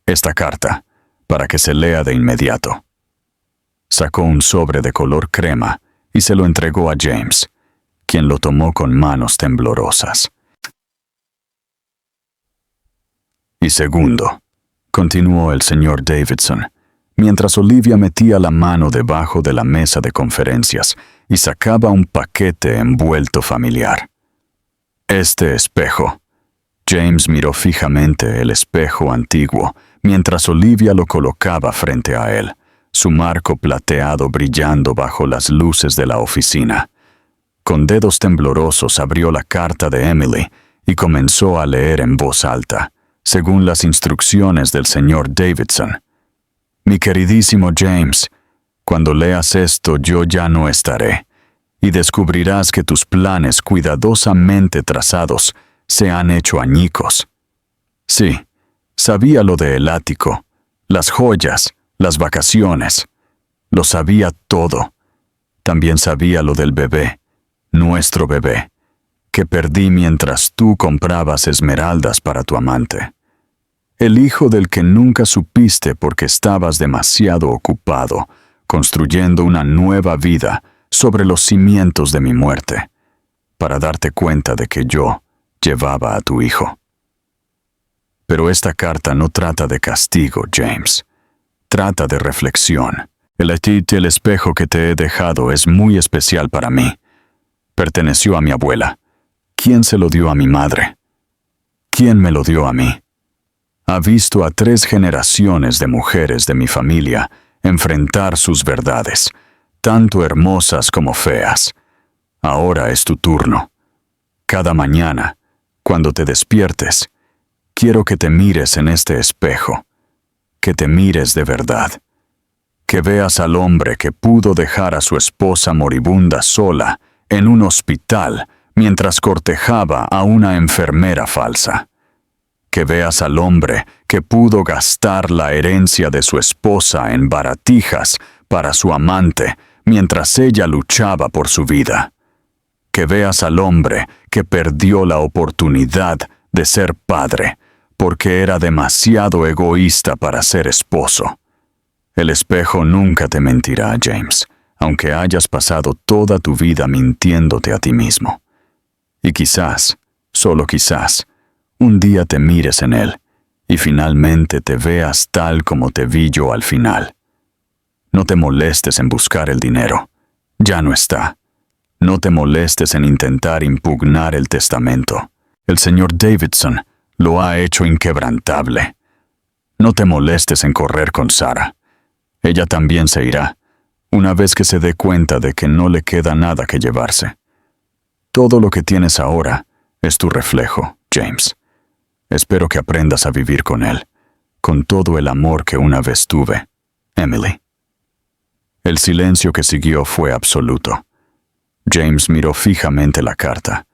esta carta, para que se lea de inmediato». Sacó un sobre de color crema y se lo entregó a James, quien lo tomó con manos temblorosas. «Y segundo», continuó el señor Davidson, mientras Olivia metía la mano debajo de la mesa de conferencias y sacaba un paquete envuelto familiar. «Este espejo». James miró fijamente el espejo antiguo, mientras Olivia lo colocaba frente a él, su marco plateado brillando bajo las luces de la oficina. Con dedos temblorosos abrió la carta de Emily y comenzó a leer en voz alta, según las instrucciones del señor Davidson. «Mi queridísimo James, cuando leas esto yo ya no estaré, y descubrirás que tus planes cuidadosamente trazados se han hecho añicos. Sí, sabía lo del ático, las joyas, las vacaciones. Lo sabía todo. También sabía lo del bebé, nuestro bebé, que perdí mientras tú comprabas esmeraldas para tu amante. El hijo del que nunca supiste porque estabas demasiado ocupado, construyendo una nueva vida sobre los cimientos de mi muerte, para darte cuenta de que yo llevaba a tu hijo. Pero esta carta no trata de castigo, James. Trata de reflexión. El espejo que te he dejado es muy especial para mí. Perteneció a mi abuela. ¿Quién se lo dio a mi madre? ¿Quién me lo dio a mí? Ha visto a 3 generaciones de mujeres de mi familia enfrentar sus verdades, tanto hermosas como feas. Ahora es tu turno. Cada mañana, cuando te despiertes, quiero que te mires en este espejo, que te mires de verdad, que veas al hombre que pudo dejar a su esposa moribunda sola en un hospital mientras cortejaba a una enfermera falsa. Que veas al hombre que pudo gastar la herencia de su esposa en baratijas para su amante mientras ella luchaba por su vida. Que veas al hombre que perdió la oportunidad de ser padre porque era demasiado egoísta para ser esposo. El espejo nunca te mentirá, James, aunque hayas pasado toda tu vida mintiéndote a ti mismo. Y quizás, solo quizás, un día te mires en él y finalmente te veas tal como te vi yo al final. No te molestes en buscar el dinero. Ya no está. No te molestes en intentar impugnar el testamento. El señor Davidson lo ha hecho inquebrantable. No te molestes en correr con Sarah. Ella también se irá, una vez que se dé cuenta de que no le queda nada que llevarse. Todo lo que tienes ahora es tu reflejo, James. Espero que aprendas a vivir con él, con todo el amor que una vez tuve, Emily. El silencio que siguió fue absoluto. James miró fijamente la carta,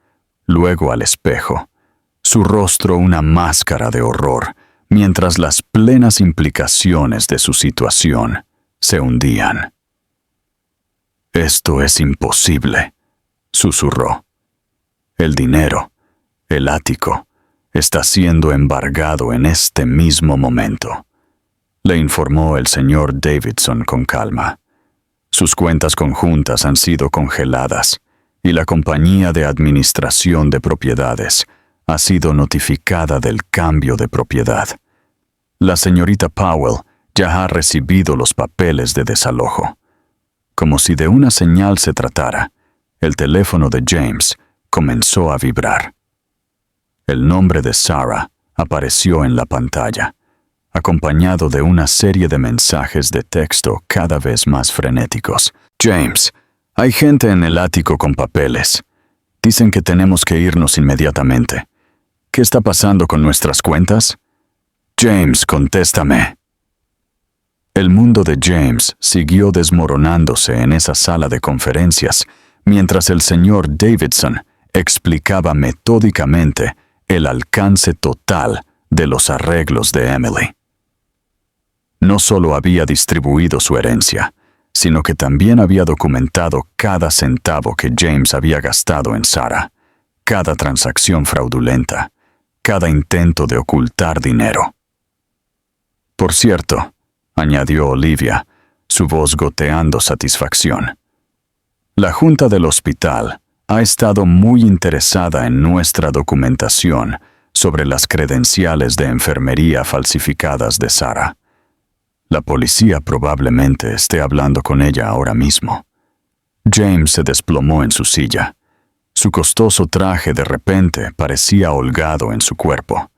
luego al espejo, su rostro una máscara de horror, mientras las plenas implicaciones de su situación se hundían. «Esto es imposible», susurró. «El dinero, el ático, está siendo embargado en este mismo momento», le informó el señor Davidson con calma. Sus cuentas conjuntas han sido congeladas y la compañía de administración de propiedades ha sido notificada del cambio de propiedad. La señorita Powell ya ha recibido los papeles de desalojo. Como si de una señal se tratara, el teléfono de James comenzó a vibrar. El nombre de Sarah apareció en la pantalla, acompañado de una serie de mensajes de texto cada vez más frenéticos. «James, hay gente en el ático con papeles. Dicen que tenemos que irnos inmediatamente. ¿Qué está pasando con nuestras cuentas? James, contéstame». El mundo de James siguió desmoronándose en esa sala de conferencias, mientras el señor Davidson explicaba metódicamente el alcance total de los arreglos de Emily. No solo había distribuido su herencia, sino que también había documentado cada centavo que James había gastado en Sarah, cada transacción fraudulenta, cada intento de ocultar dinero. «Por cierto», añadió Olivia, su voz goteando satisfacción, «la Junta del Hospital ha estado muy interesada en nuestra documentación sobre las credenciales de enfermería falsificadas de Sarah. La policía probablemente esté hablando con ella ahora mismo». James se desplomó en su silla. Su costoso traje de repente parecía holgado en su cuerpo.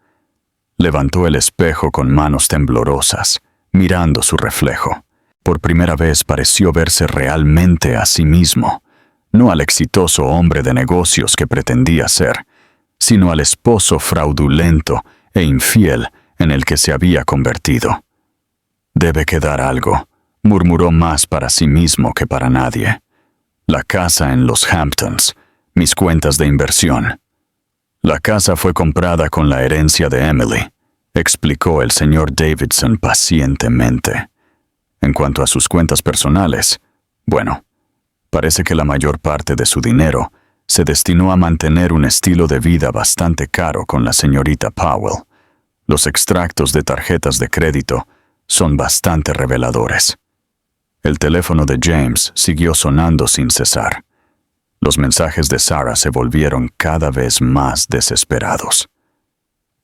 Levantó el espejo con manos temblorosas, mirando su reflejo. Por primera vez pareció verse realmente a sí mismo, no al exitoso hombre de negocios que pretendía ser, sino al esposo fraudulento e infiel en el que se había convertido. «Debe quedar algo», murmuró más para sí mismo que para nadie. «La casa en los Hamptons, mis cuentas de inversión». «La casa fue comprada con la herencia de Emily», explicó el señor Davidson pacientemente. «En cuanto a sus cuentas personales, bueno, parece que la mayor parte de su dinero se destinó a mantener un estilo de vida bastante caro con la señorita Powell. Los extractos de tarjetas de crédito son bastante reveladores». El teléfono de James siguió sonando sin cesar. Los mensajes de Sarah se volvieron cada vez más desesperados.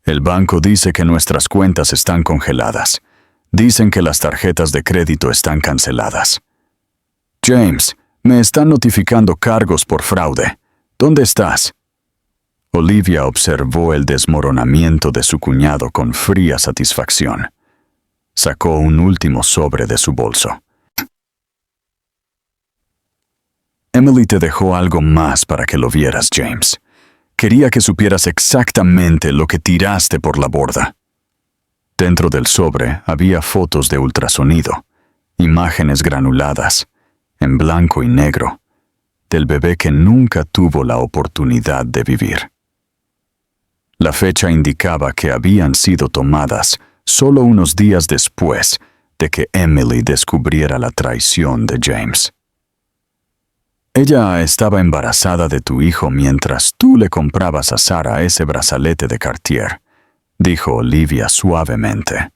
«El banco dice que nuestras cuentas están congeladas. Dicen que las tarjetas de crédito están canceladas. James, me están notificando cargos por fraude. ¿Dónde estás?» Olivia observó el desmoronamiento de su cuñado con fría satisfacción. Sacó un último sobre de su bolso. «Emily te dejó algo más para que lo vieras, James. Quería que supieras exactamente lo que tiraste por la borda». Dentro del sobre había fotos de ultrasonido, imágenes granuladas, en blanco y negro, del bebé que nunca tuvo la oportunidad de vivir. La fecha indicaba que habían sido tomadas solo unos días después de que Emily descubriera la traición de James. «Ella estaba embarazada de tu hijo mientras tú le comprabas a Sarah ese brazalete de Cartier», dijo Olivia suavemente.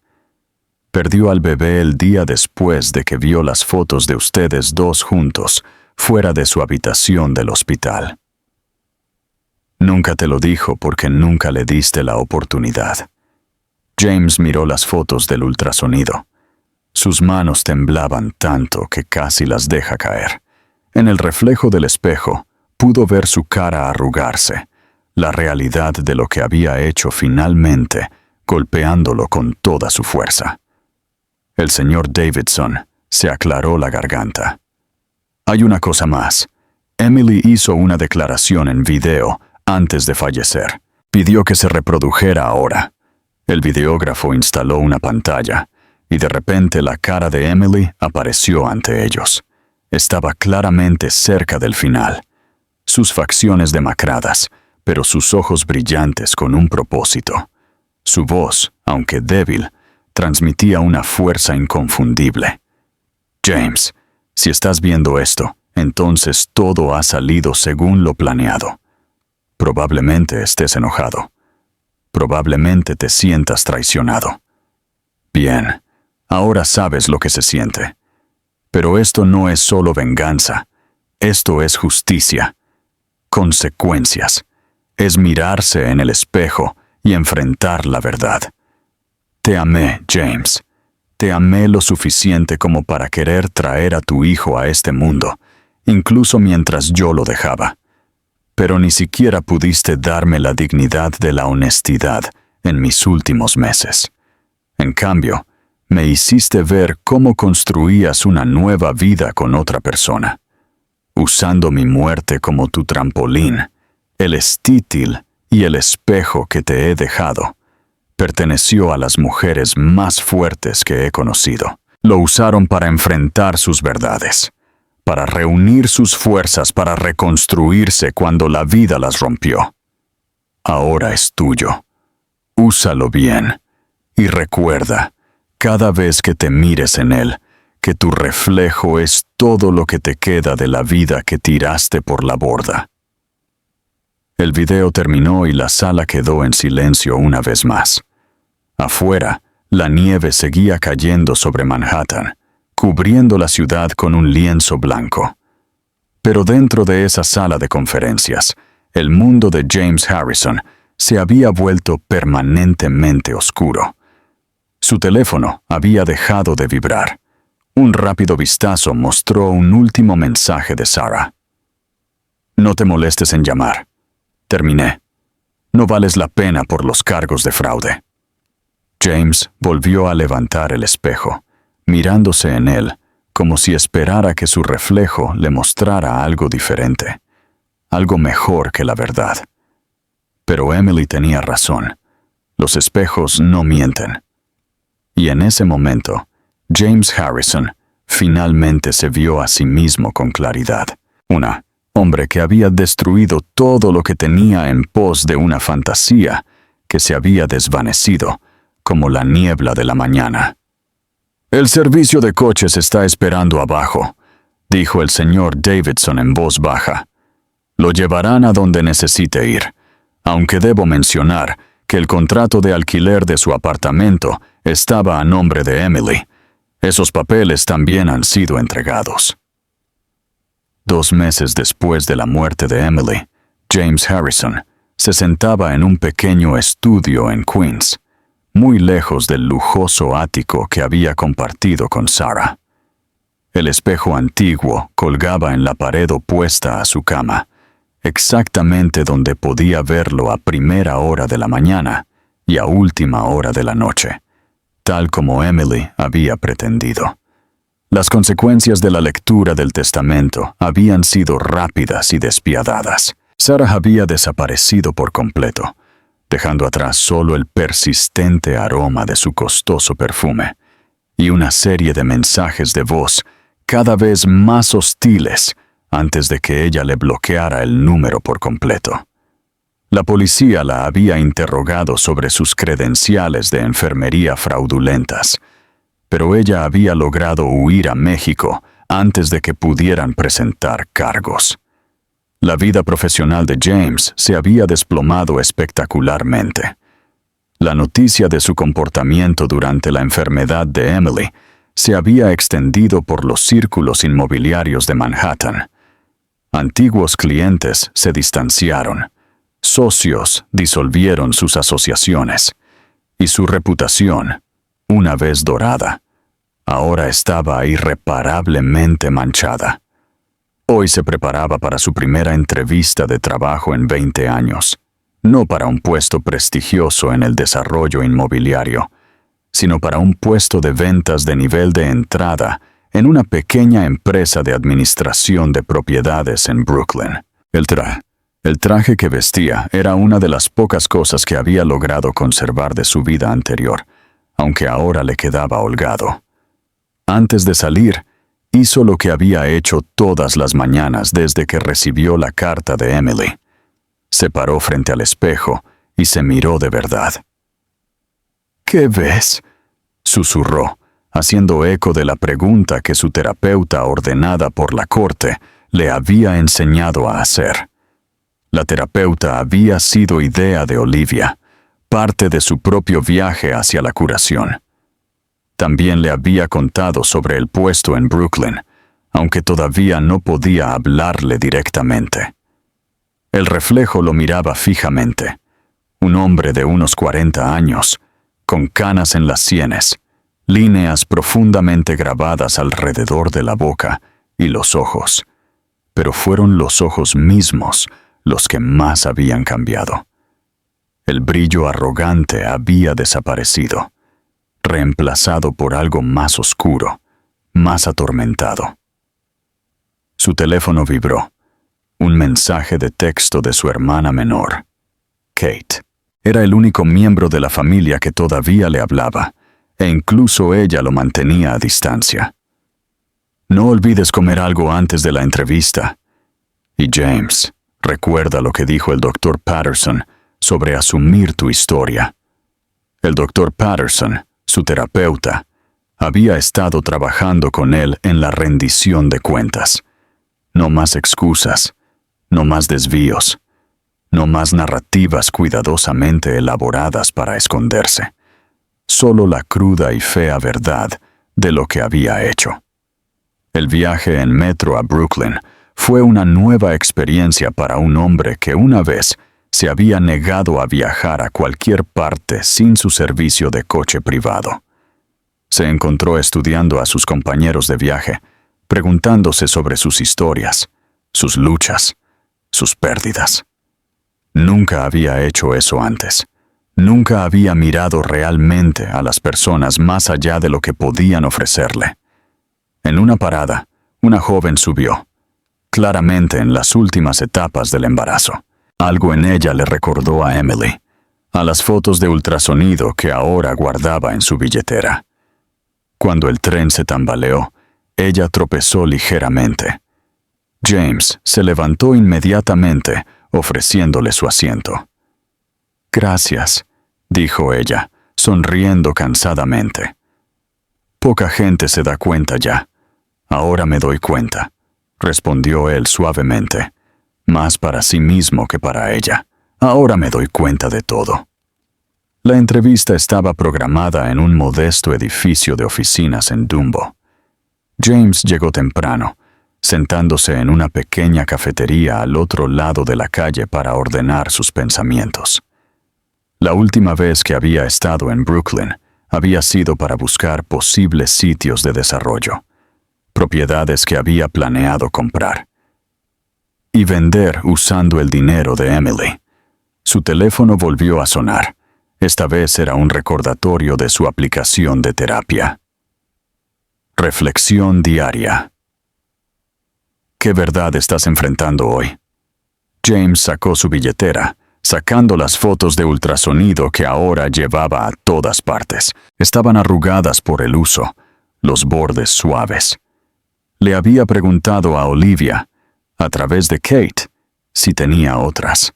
«Perdió al bebé el día después de que vio las fotos de ustedes dos juntos fuera de su habitación del hospital. Nunca te lo dijo porque nunca le diste la oportunidad». James miró las fotos del ultrasonido. Sus manos temblaban tanto que casi las deja caer. En el reflejo del espejo, pudo ver su cara arrugarse, la realidad de lo que había hecho finalmente, golpeándolo con toda su fuerza. El señor Davidson se aclaró la garganta. Hay una cosa más. Emily hizo una declaración en video antes de fallecer. Pidió que se reprodujera ahora. El videógrafo instaló una pantalla, y de repente la cara de Emily apareció ante ellos. Estaba claramente cerca del final. Sus facciones demacradas, pero sus ojos brillantes con un propósito. Su voz, aunque débil, transmitía una fuerza inconfundible. James, si estás viendo esto, entonces todo ha salido según lo planeado. Probablemente estés enojado. Probablemente te sientas traicionado. Bien, ahora sabes lo que se siente. Pero esto no es solo venganza. Esto es justicia. Consecuencias. Es mirarse en el espejo y enfrentar la verdad. Te amé, James. Te amé lo suficiente como para querer traer a tu hijo a este mundo, incluso mientras yo lo dejaba. Pero ni siquiera pudiste darme la dignidad de la honestidad en mis últimos meses. En cambio, me hiciste ver cómo construías una nueva vida con otra persona, usando mi muerte como tu trampolín, el estítil y el espejo que te he dejado. Perteneció a las mujeres más fuertes que he conocido. Lo usaron para enfrentar sus verdades, para reunir sus fuerzas para reconstruirse cuando la vida las rompió. Ahora es tuyo. Úsalo bien. Y recuerda, cada vez que te mires en él, que tu reflejo es todo lo que te queda de la vida que tiraste por la borda. El video terminó y la sala quedó en silencio una vez más. Afuera, la nieve seguía cayendo sobre Manhattan, cubriendo la ciudad con un lienzo blanco. Pero dentro de esa sala de conferencias, el mundo de James Harrison se había vuelto permanentemente oscuro. Su teléfono había dejado de vibrar. Un rápido vistazo mostró un último mensaje de Sarah. No te molestes en llamar. Terminé. No vales la pena por los cargos de fraude. James volvió a levantar el espejo, mirándose en él, como si esperara que su reflejo le mostrara algo diferente, algo mejor que la verdad. Pero Emily tenía razón. Los espejos no mienten. Y en ese momento, James Harrison finalmente se vio a sí mismo con claridad. Un hombre que había destruido todo lo que tenía en pos de una fantasía que se había desvanecido como la niebla de la mañana. «El servicio de coches está esperando abajo», dijo el señor Davidson en voz baja. «Lo llevarán a donde necesite ir, aunque debo mencionar que el contrato de alquiler de su apartamento estaba a nombre de Emily. Esos papeles también han sido entregados». 2 meses después de la muerte de Emily, James Harrison se sentaba en un pequeño estudio en Queens, muy lejos del lujoso ático que había compartido con Sarah. El espejo antiguo colgaba en la pared opuesta a su cama, exactamente donde podía verlo a primera hora de la mañana y a última hora de la noche, tal como Emily había pretendido. Las consecuencias de la lectura del testamento habían sido rápidas y despiadadas. Sarah había desaparecido por completo, dejando atrás solo el persistente aroma de su costoso perfume y una serie de mensajes de voz cada vez más hostiles antes de que ella le bloqueara el número por completo. La policía la había interrogado sobre sus credenciales de enfermería fraudulentas, pero ella había logrado huir a México antes de que pudieran presentar cargos. La vida profesional de James se había desplomado espectacularmente. La noticia de su comportamiento durante la enfermedad de Emily se había extendido por los círculos inmobiliarios de Manhattan. Antiguos clientes se distanciaron, socios disolvieron sus asociaciones, y su reputación, una vez dorada, ahora estaba irreparablemente manchada. Hoy se preparaba para su primera entrevista de trabajo en 20 años, no para un puesto prestigioso en el desarrollo inmobiliario, sino para un puesto de ventas de nivel de entrada en una pequeña empresa de administración de propiedades en Brooklyn. El traje que vestía era una de las pocas cosas que había logrado conservar de su vida anterior, aunque ahora le quedaba holgado. Antes de salir, hizo lo que había hecho todas las mañanas desde que recibió la carta de Emily. Se paró frente al espejo y se miró de verdad. «¿Qué ves?», susurró, haciendo eco de la pregunta que su terapeuta ordenada por la corte le había enseñado a hacer. La terapeuta había sido idea de Olivia, parte de su propio viaje hacia la curación. También le había contado sobre el puesto en Brooklyn, aunque todavía no podía hablarle directamente. El reflejo lo miraba fijamente. Un hombre de unos 40 años, con canas en las sienes, líneas profundamente grabadas alrededor de la boca y los ojos. Pero fueron los ojos mismos los que más habían cambiado. El brillo arrogante había desaparecido, reemplazado por algo más oscuro, más atormentado. Su teléfono vibró. Un mensaje de texto de su hermana menor, Kate. Era el único miembro de la familia que todavía le hablaba, e incluso ella lo mantenía a distancia. «No olvides comer algo antes de la entrevista. Y James, recuerda lo que dijo el Dr. Patterson sobre asumir tu historia». El Dr. Patterson, su terapeuta, había estado trabajando con él en la rendición de cuentas. No más excusas, no más desvíos, no más narrativas cuidadosamente elaboradas para esconderse. Solo la cruda y fea verdad de lo que había hecho. El viaje en metro a Brooklyn fue una nueva experiencia para un hombre que una vez se había negado a viajar a cualquier parte sin su servicio de coche privado. Se encontró estudiando a sus compañeros de viaje, preguntándose sobre sus historias, sus luchas, sus pérdidas. Nunca había hecho eso antes. Nunca había mirado realmente a las personas más allá de lo que podían ofrecerle. En una parada, una joven subió, claramente en las últimas etapas del embarazo. Algo en ella le recordó a Emily, a las fotos de ultrasonido que ahora guardaba en su billetera. Cuando el tren se tambaleó, ella tropezó ligeramente. James se levantó inmediatamente, ofreciéndole su asiento. «Gracias», dijo ella, sonriendo cansadamente. «Poca gente se da cuenta ya. Ahora me doy cuenta», respondió él suavemente, más para sí mismo que para ella. «Ahora me doy cuenta de todo». La entrevista estaba programada en un modesto edificio de oficinas en Dumbo. James llegó temprano, sentándose en una pequeña cafetería al otro lado de la calle para ordenar sus pensamientos. La última vez que había estado en Brooklyn había sido para buscar posibles sitios de desarrollo, propiedades que había planeado comprar y vender usando el dinero de Emily. Su teléfono volvió a sonar. Esta vez era un recordatorio de su aplicación de terapia. Reflexión diaria. ¿Qué verdad estás enfrentando hoy? James sacó su billetera, sacando las fotos de ultrasonido que ahora llevaba a todas partes. Estaban arrugadas por el uso, los bordes suaves. Le había preguntado a Olivia, a través de Kate, si tenía otras.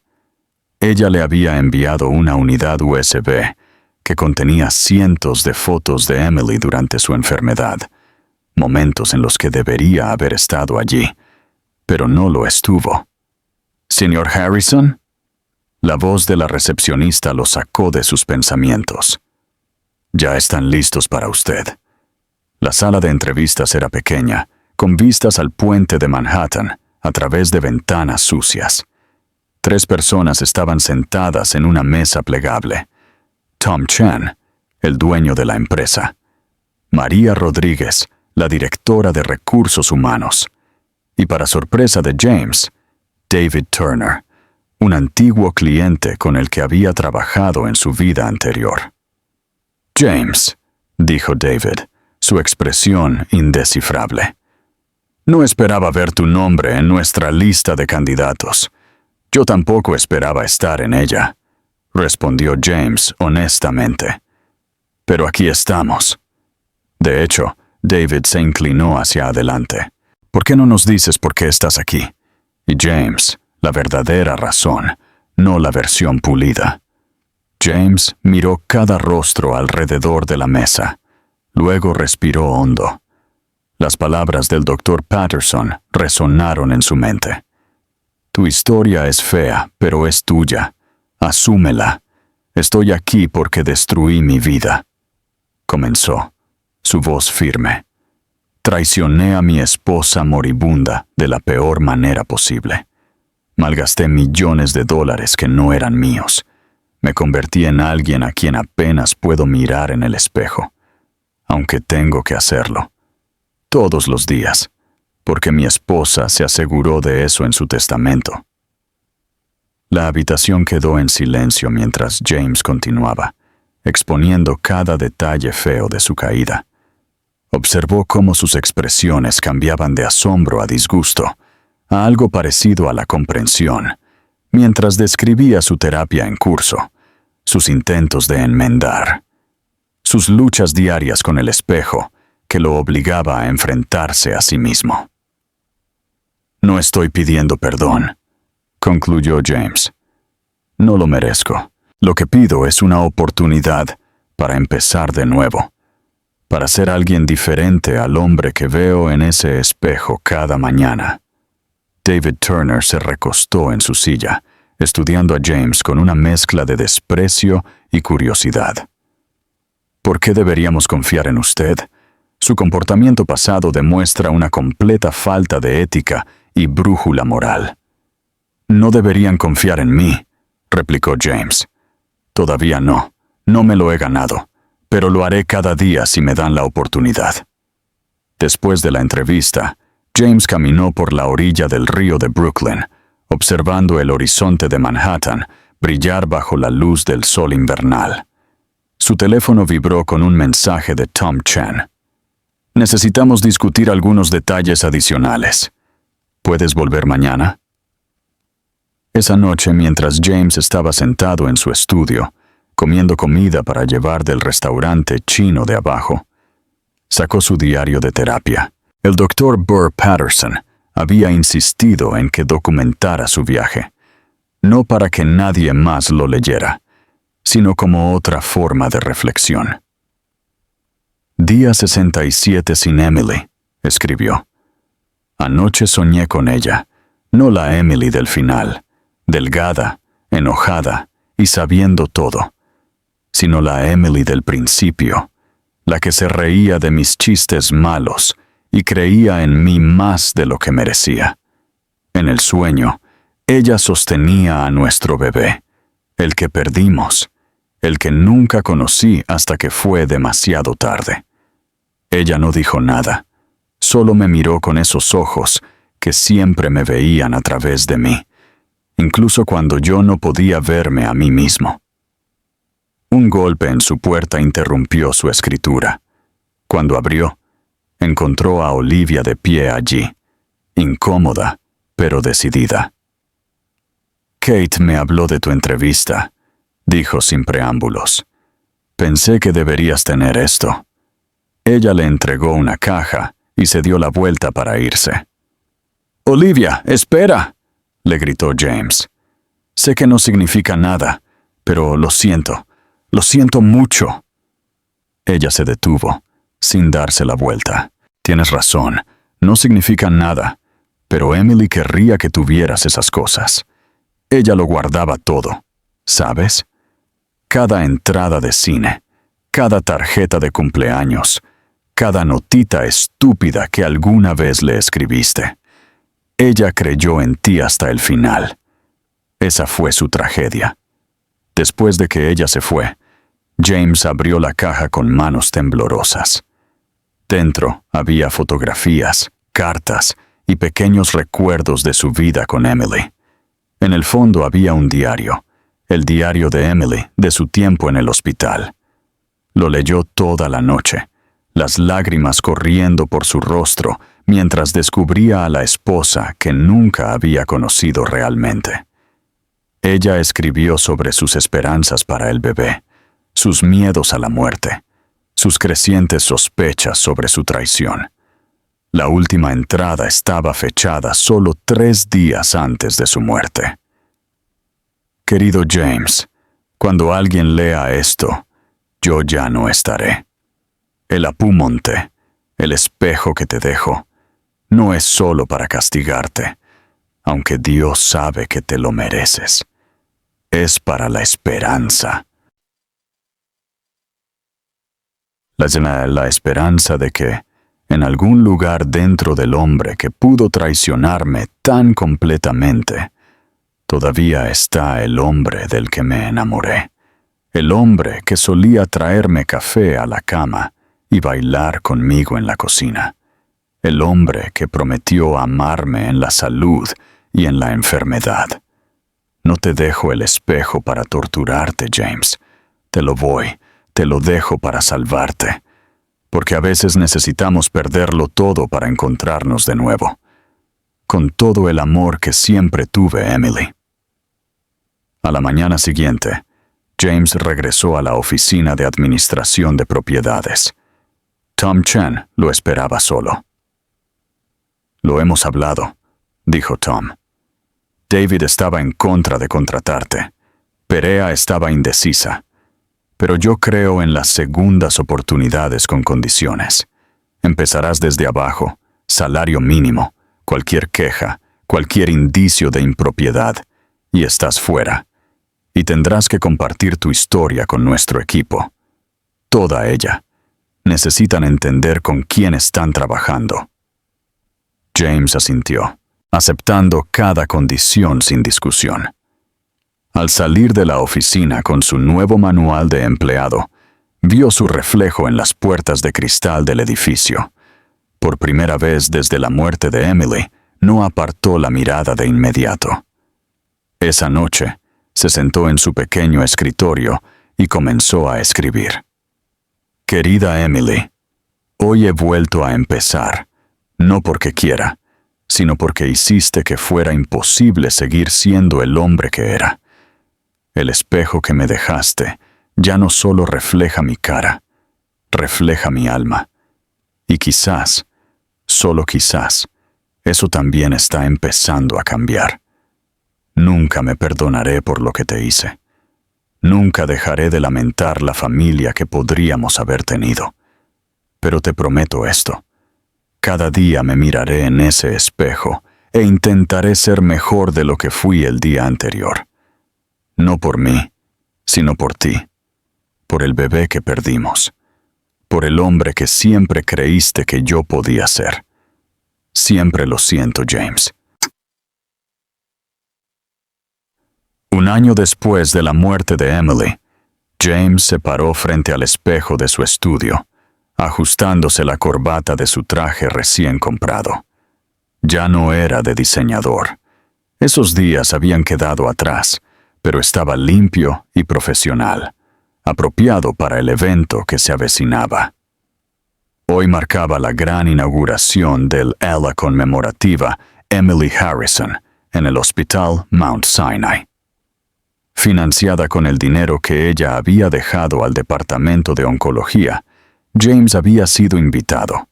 Ella le había enviado una unidad USB que contenía cientos de fotos de Emily durante su enfermedad, momentos en los que debería haber estado allí, pero no lo estuvo. «¿Señor Harrison?» La voz de la recepcionista lo sacó de sus pensamientos. «Ya están listos para usted». La sala de entrevistas era pequeña, con vistas al puente de Manhattan, a través de ventanas sucias. 3 personas estaban sentadas en una mesa plegable. Tom Chan, el dueño de la empresa. María Rodríguez, la directora de recursos humanos. Y para sorpresa de James, David Turner, un antiguo cliente con el que había trabajado en su vida anterior. «James», dijo David, su expresión indescifrable. «No esperaba ver tu nombre en nuestra lista de candidatos. Yo tampoco esperaba estar en ella», respondió James honestamente. «Pero aquí estamos». De hecho, David se inclinó hacia adelante. «¿Por qué no nos dices por qué estás aquí?» Y James, la verdadera razón, no la versión pulida. James miró cada rostro alrededor de la mesa. Luego respiró hondo. Las palabras del Dr. Patterson resonaron en su mente. «Tu historia es fea, pero es tuya. Asúmela. Estoy aquí porque destruí mi vida», comenzó, su voz firme. «Traicioné a mi esposa moribunda de la peor manera posible. Malgasté millones de dólares que no eran míos. Me convertí en alguien a quien apenas puedo mirar en el espejo, aunque tengo que hacerlo. Todos los días, porque mi esposa se aseguró de eso en su testamento». La habitación quedó en silencio mientras James continuaba, exponiendo cada detalle feo de su caída. Observó cómo sus expresiones cambiaban de asombro a disgusto, a algo parecido a la comprensión, mientras describía su terapia en curso, sus intentos de enmendar, sus luchas diarias con el espejo que lo obligaba a enfrentarse a sí mismo. «No estoy pidiendo perdón», concluyó James. «No lo merezco. Lo que pido es una oportunidad para empezar de nuevo, para ser alguien diferente al hombre que veo en ese espejo cada mañana». David Turner se recostó en su silla, estudiando a James con una mezcla de desprecio y curiosidad. «¿Por qué deberíamos confiar en usted? Su comportamiento pasado demuestra una completa falta de ética y brújula moral». «No deberían confiar en mí», replicó James. «Todavía no. No me lo he ganado, pero lo haré cada día si me dan la oportunidad». Después de la entrevista, James caminó por la orilla del río de Brooklyn, observando el horizonte de Manhattan brillar bajo la luz del sol invernal. Su teléfono vibró con un mensaje de Tom Chen. «Necesitamos discutir algunos detalles adicionales. ¿Puedes volver mañana?» Esa noche, mientras James estaba sentado en su estudio, comiendo comida para llevar del restaurante chino de abajo, sacó su diario de terapia. El Dr. Burr Patterson había insistido en que documentara su viaje, no para que nadie más lo leyera, sino como otra forma de reflexión. «Día 67 sin Emily», escribió. «Anoche soñé con ella, no la Emily del final, delgada, enojada y sabiendo todo, sino la Emily del principio, la que se reía de mis chistes malos y creía en mí más de lo que merecía. En el sueño, ella sostenía a nuestro bebé, el que perdimos, el que nunca conocí hasta que fue demasiado tarde. Ella no dijo nada, solo me miró con esos ojos que siempre me veían a través de mí, incluso cuando yo no podía verme a mí mismo». Un golpe en su puerta interrumpió su escritura. Cuando abrió, encontró a Olivia de pie allí, incómoda, pero decidida. «Kate me habló de tu entrevista», dijo sin preámbulos. «Pensé que deberías tener esto». Ella le entregó una caja y se dio la vuelta para irse. «Olivia, espera», le gritó James. «Sé que no significa nada, pero lo siento mucho». Ella se detuvo, sin darse la vuelta. «Tienes razón, no significa nada, pero Emily querría que tuvieras esas cosas. Ella lo guardaba todo, ¿sabes? Cada entrada de cine, cada tarjeta de cumpleaños, cada notita estúpida que alguna vez le escribiste. Ella creyó en ti hasta el final. Esa fue su tragedia. Después de que ella se fue, James abrió la caja con manos temblorosas. Dentro había fotografías, cartas y pequeños recuerdos de su vida con Emily. En el fondo había un diario, el diario de Emily, de su tiempo en el hospital. Lo leyó toda la noche, las lágrimas corriendo por su rostro mientras descubría a la esposa que nunca había conocido realmente. Ella escribió sobre sus esperanzas para el bebé, sus miedos a la muerte, sus crecientes sospechas sobre su traición. La última entrada estaba fechada solo 3 días antes de su muerte. Querido James, cuando alguien lea esto, yo ya no estaré. El apunte, el espejo que te dejo, no es solo para castigarte, aunque Dios sabe que te lo mereces. Es para la esperanza. La esperanza de que, en algún lugar dentro del hombre que pudo traicionarme tan completamente, todavía está el hombre del que me enamoré, el hombre que solía traerme café a la cama y bailar conmigo en la cocina, el hombre que prometió amarme en la salud y en la enfermedad. No te dejo el espejo para torturarte, James. Te lo dejo para salvarte, porque a veces necesitamos perderlo todo para encontrarnos de nuevo. Con todo el amor que siempre tuve, Emily. A la mañana siguiente, James regresó a la oficina de administración de propiedades. Tom Chen lo esperaba solo. Lo hemos hablado, dijo Tom. David estaba en contra de contratarte. Perea estaba indecisa. Pero yo creo en las segundas oportunidades con condiciones. Empezarás desde abajo, salario mínimo, cualquier queja, cualquier indicio de impropiedad, y estás fuera. Y tendrás que compartir tu historia con nuestro equipo. Toda ella. Necesitan entender con quién están trabajando. James asintió, aceptando cada condición sin discusión. Al salir de la oficina con su nuevo manual de empleado, vio su reflejo en las puertas de cristal del edificio. Por primera vez desde la muerte de Emily, no apartó la mirada de inmediato. Esa noche, se sentó en su pequeño escritorio y comenzó a escribir. Querida Emily, hoy he vuelto a empezar, no porque quiera, sino porque hiciste que fuera imposible seguir siendo el hombre que era. El espejo que me dejaste ya no solo refleja mi cara, refleja mi alma. Y quizás, solo quizás, eso también está empezando a cambiar. Nunca me perdonaré por lo que te hice. Nunca dejaré de lamentar la familia que podríamos haber tenido. Pero te prometo esto. Cada día me miraré en ese espejo e intentaré ser mejor de lo que fui el día anterior. No por mí, sino por ti, por el bebé que perdimos, por el hombre que siempre creíste que yo podía ser. Siempre lo siento, James. Un año después de la muerte de Emily, James se paró frente al espejo de su estudio, ajustándose la corbata de su traje recién comprado. Ya no era de diseñador. Esos días habían quedado atrás, pero estaba limpio y profesional, apropiado para el evento que se avecinaba. Hoy marcaba la gran inauguración del ala conmemorativa Emily Harrison en el Hospital Mount Sinai. Financiada con el dinero que ella había dejado al departamento de oncología, James había sido invitado,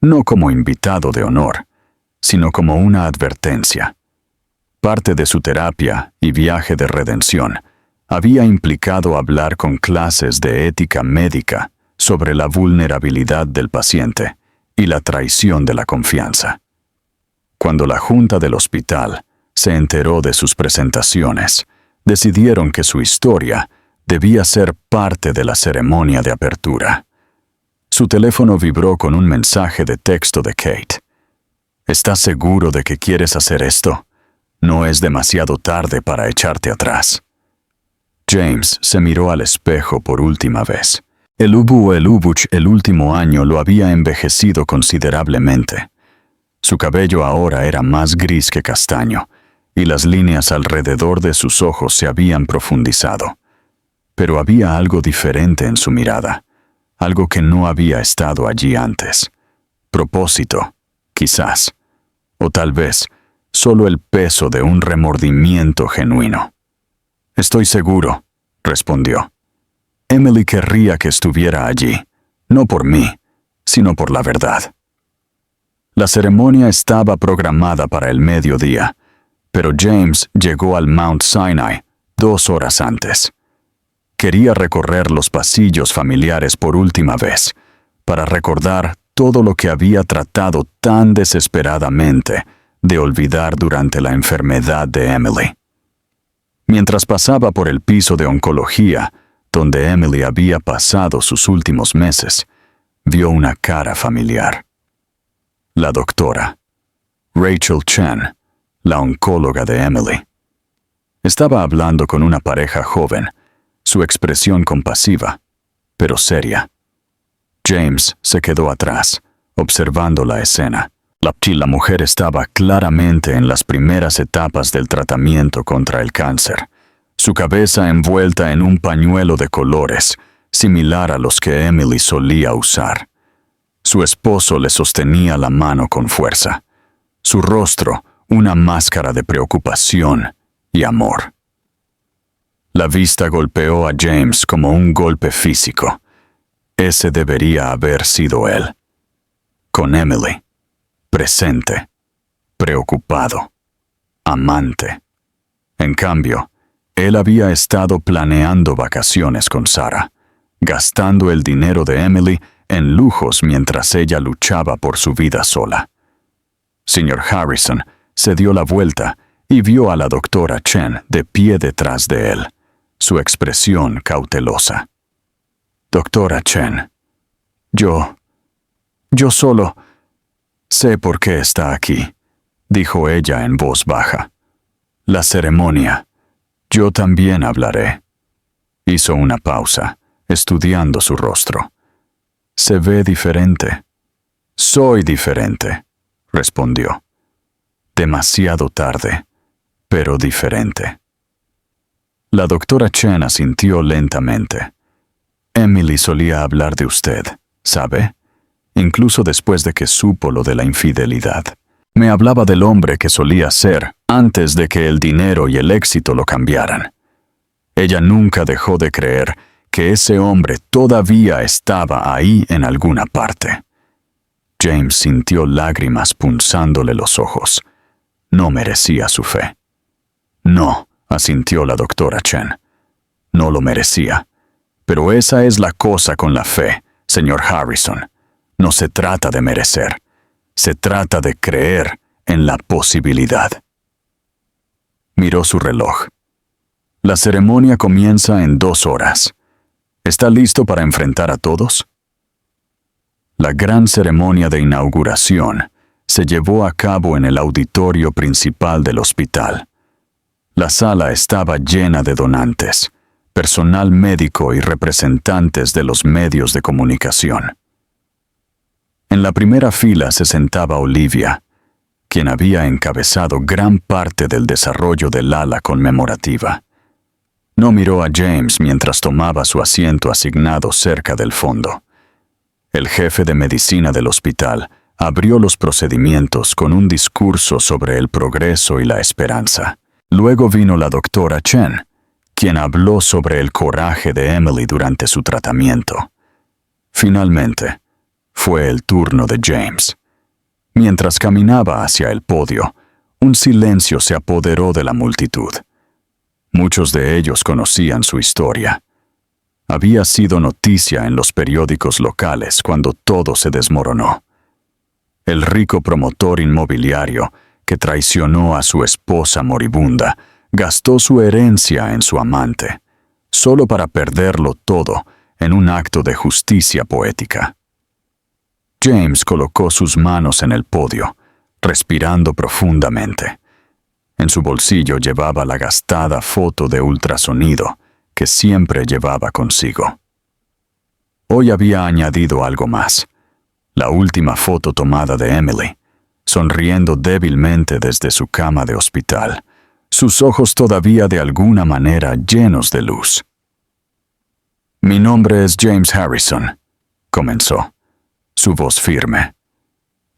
no como invitado de honor, sino como una advertencia. Parte de su terapia y viaje de redención había implicado hablar con clases de ética médica sobre la vulnerabilidad del paciente y la traición de la confianza. Cuando la junta del hospital se enteró de sus presentaciones, decidieron que su historia debía ser parte de la ceremonia de apertura. Su teléfono vibró con un mensaje de texto de Kate. ¿Estás seguro de que quieres hacer esto? No es demasiado tarde para echarte atrás. James se miró al espejo por última vez. El último año lo había envejecido considerablemente. Su cabello ahora era más gris que castaño, y las líneas alrededor de sus ojos se habían profundizado. Pero había algo diferente en su mirada, algo que no había estado allí antes. Propósito, quizás, o tal vez solo el peso de un remordimiento genuino. «Estoy seguro», respondió. «Emily querría que estuviera allí, no por mí, sino por la verdad». La ceremonia estaba programada para el mediodía, pero James llegó al Mount Sinai 2 horas antes. Quería recorrer los pasillos familiares por última vez, para recordar todo lo que había tratado tan desesperadamente de olvidar durante la enfermedad de Emily. Mientras pasaba por el piso de oncología, donde Emily había pasado sus últimos meses, vio una cara familiar. La doctora, Rachel Chen, la oncóloga de Emily. Estaba hablando con una pareja joven, su expresión compasiva, pero seria. James se quedó atrás, observando la escena. La mujer estaba claramente en las primeras etapas del tratamiento contra el cáncer, su cabeza envuelta en un pañuelo de colores, similar a los que Emily solía usar. Su esposo le sostenía la mano con fuerza, su rostro una máscara de preocupación y amor. La vista golpeó a James como un golpe físico. Ese debería haber sido él. Con Emily, presente, preocupado, amante. En cambio, él había estado planeando vacaciones con Sarah, gastando el dinero de Emily en lujos mientras ella luchaba por su vida sola. Señor Harrison se dio la vuelta y vio a la doctora Chen de pie detrás de él, su expresión cautelosa. «Doctora Chen, yo solo sé por qué está aquí», dijo ella en voz baja. «La ceremonia, yo también hablaré». Hizo una pausa, estudiando su rostro. «Se ve diferente». «Soy diferente», respondió. «Demasiado tarde, pero diferente». La doctora Chen asintió lentamente. «Emily solía hablar de usted, ¿sabe? Incluso después de que supo lo de la infidelidad. Me hablaba del hombre que solía ser antes de que el dinero y el éxito lo cambiaran. Ella nunca dejó de creer que ese hombre todavía estaba ahí en alguna parte». James sintió lágrimas punzándole los ojos. No merecía su fe. «No», asintió la doctora Chen. «No lo merecía. Pero esa es la cosa con la fe, señor Harrison. No se trata de merecer. Se trata de creer en la posibilidad». Miró su reloj. «La ceremonia comienza en 2 horas. ¿Está listo para enfrentar a todos?» La gran ceremonia de inauguración se llevó a cabo en el auditorio principal del hospital. La sala estaba llena de donantes, personal médico y representantes de los medios de comunicación. En la primera fila se sentaba Olivia, quien había encabezado gran parte del desarrollo del ala conmemorativa. No miró a James mientras tomaba su asiento asignado cerca del fondo. El jefe de medicina del hospital abrió los procedimientos con un discurso sobre el progreso y la esperanza. Luego vino la doctora Chen, quien habló sobre el coraje de Emily durante su tratamiento. Finalmente, fue el turno de James. Mientras caminaba hacia el podio, un silencio se apoderó de la multitud. Muchos de ellos conocían su historia. Había sido noticia en los periódicos locales cuando todo se desmoronó. El rico promotor inmobiliario, que traicionó a su esposa moribunda, gastó su herencia en su amante, solo para perderlo todo en un acto de justicia poética. James colocó sus manos en el podio, respirando profundamente. En su bolsillo llevaba la gastada foto de ultrasonido que siempre llevaba consigo. Hoy había añadido algo más: la última foto tomada de Emily, sonriendo débilmente desde su cama de hospital, sus ojos todavía de alguna manera llenos de luz. «Mi nombre es James Harrison», comenzó, su voz firme.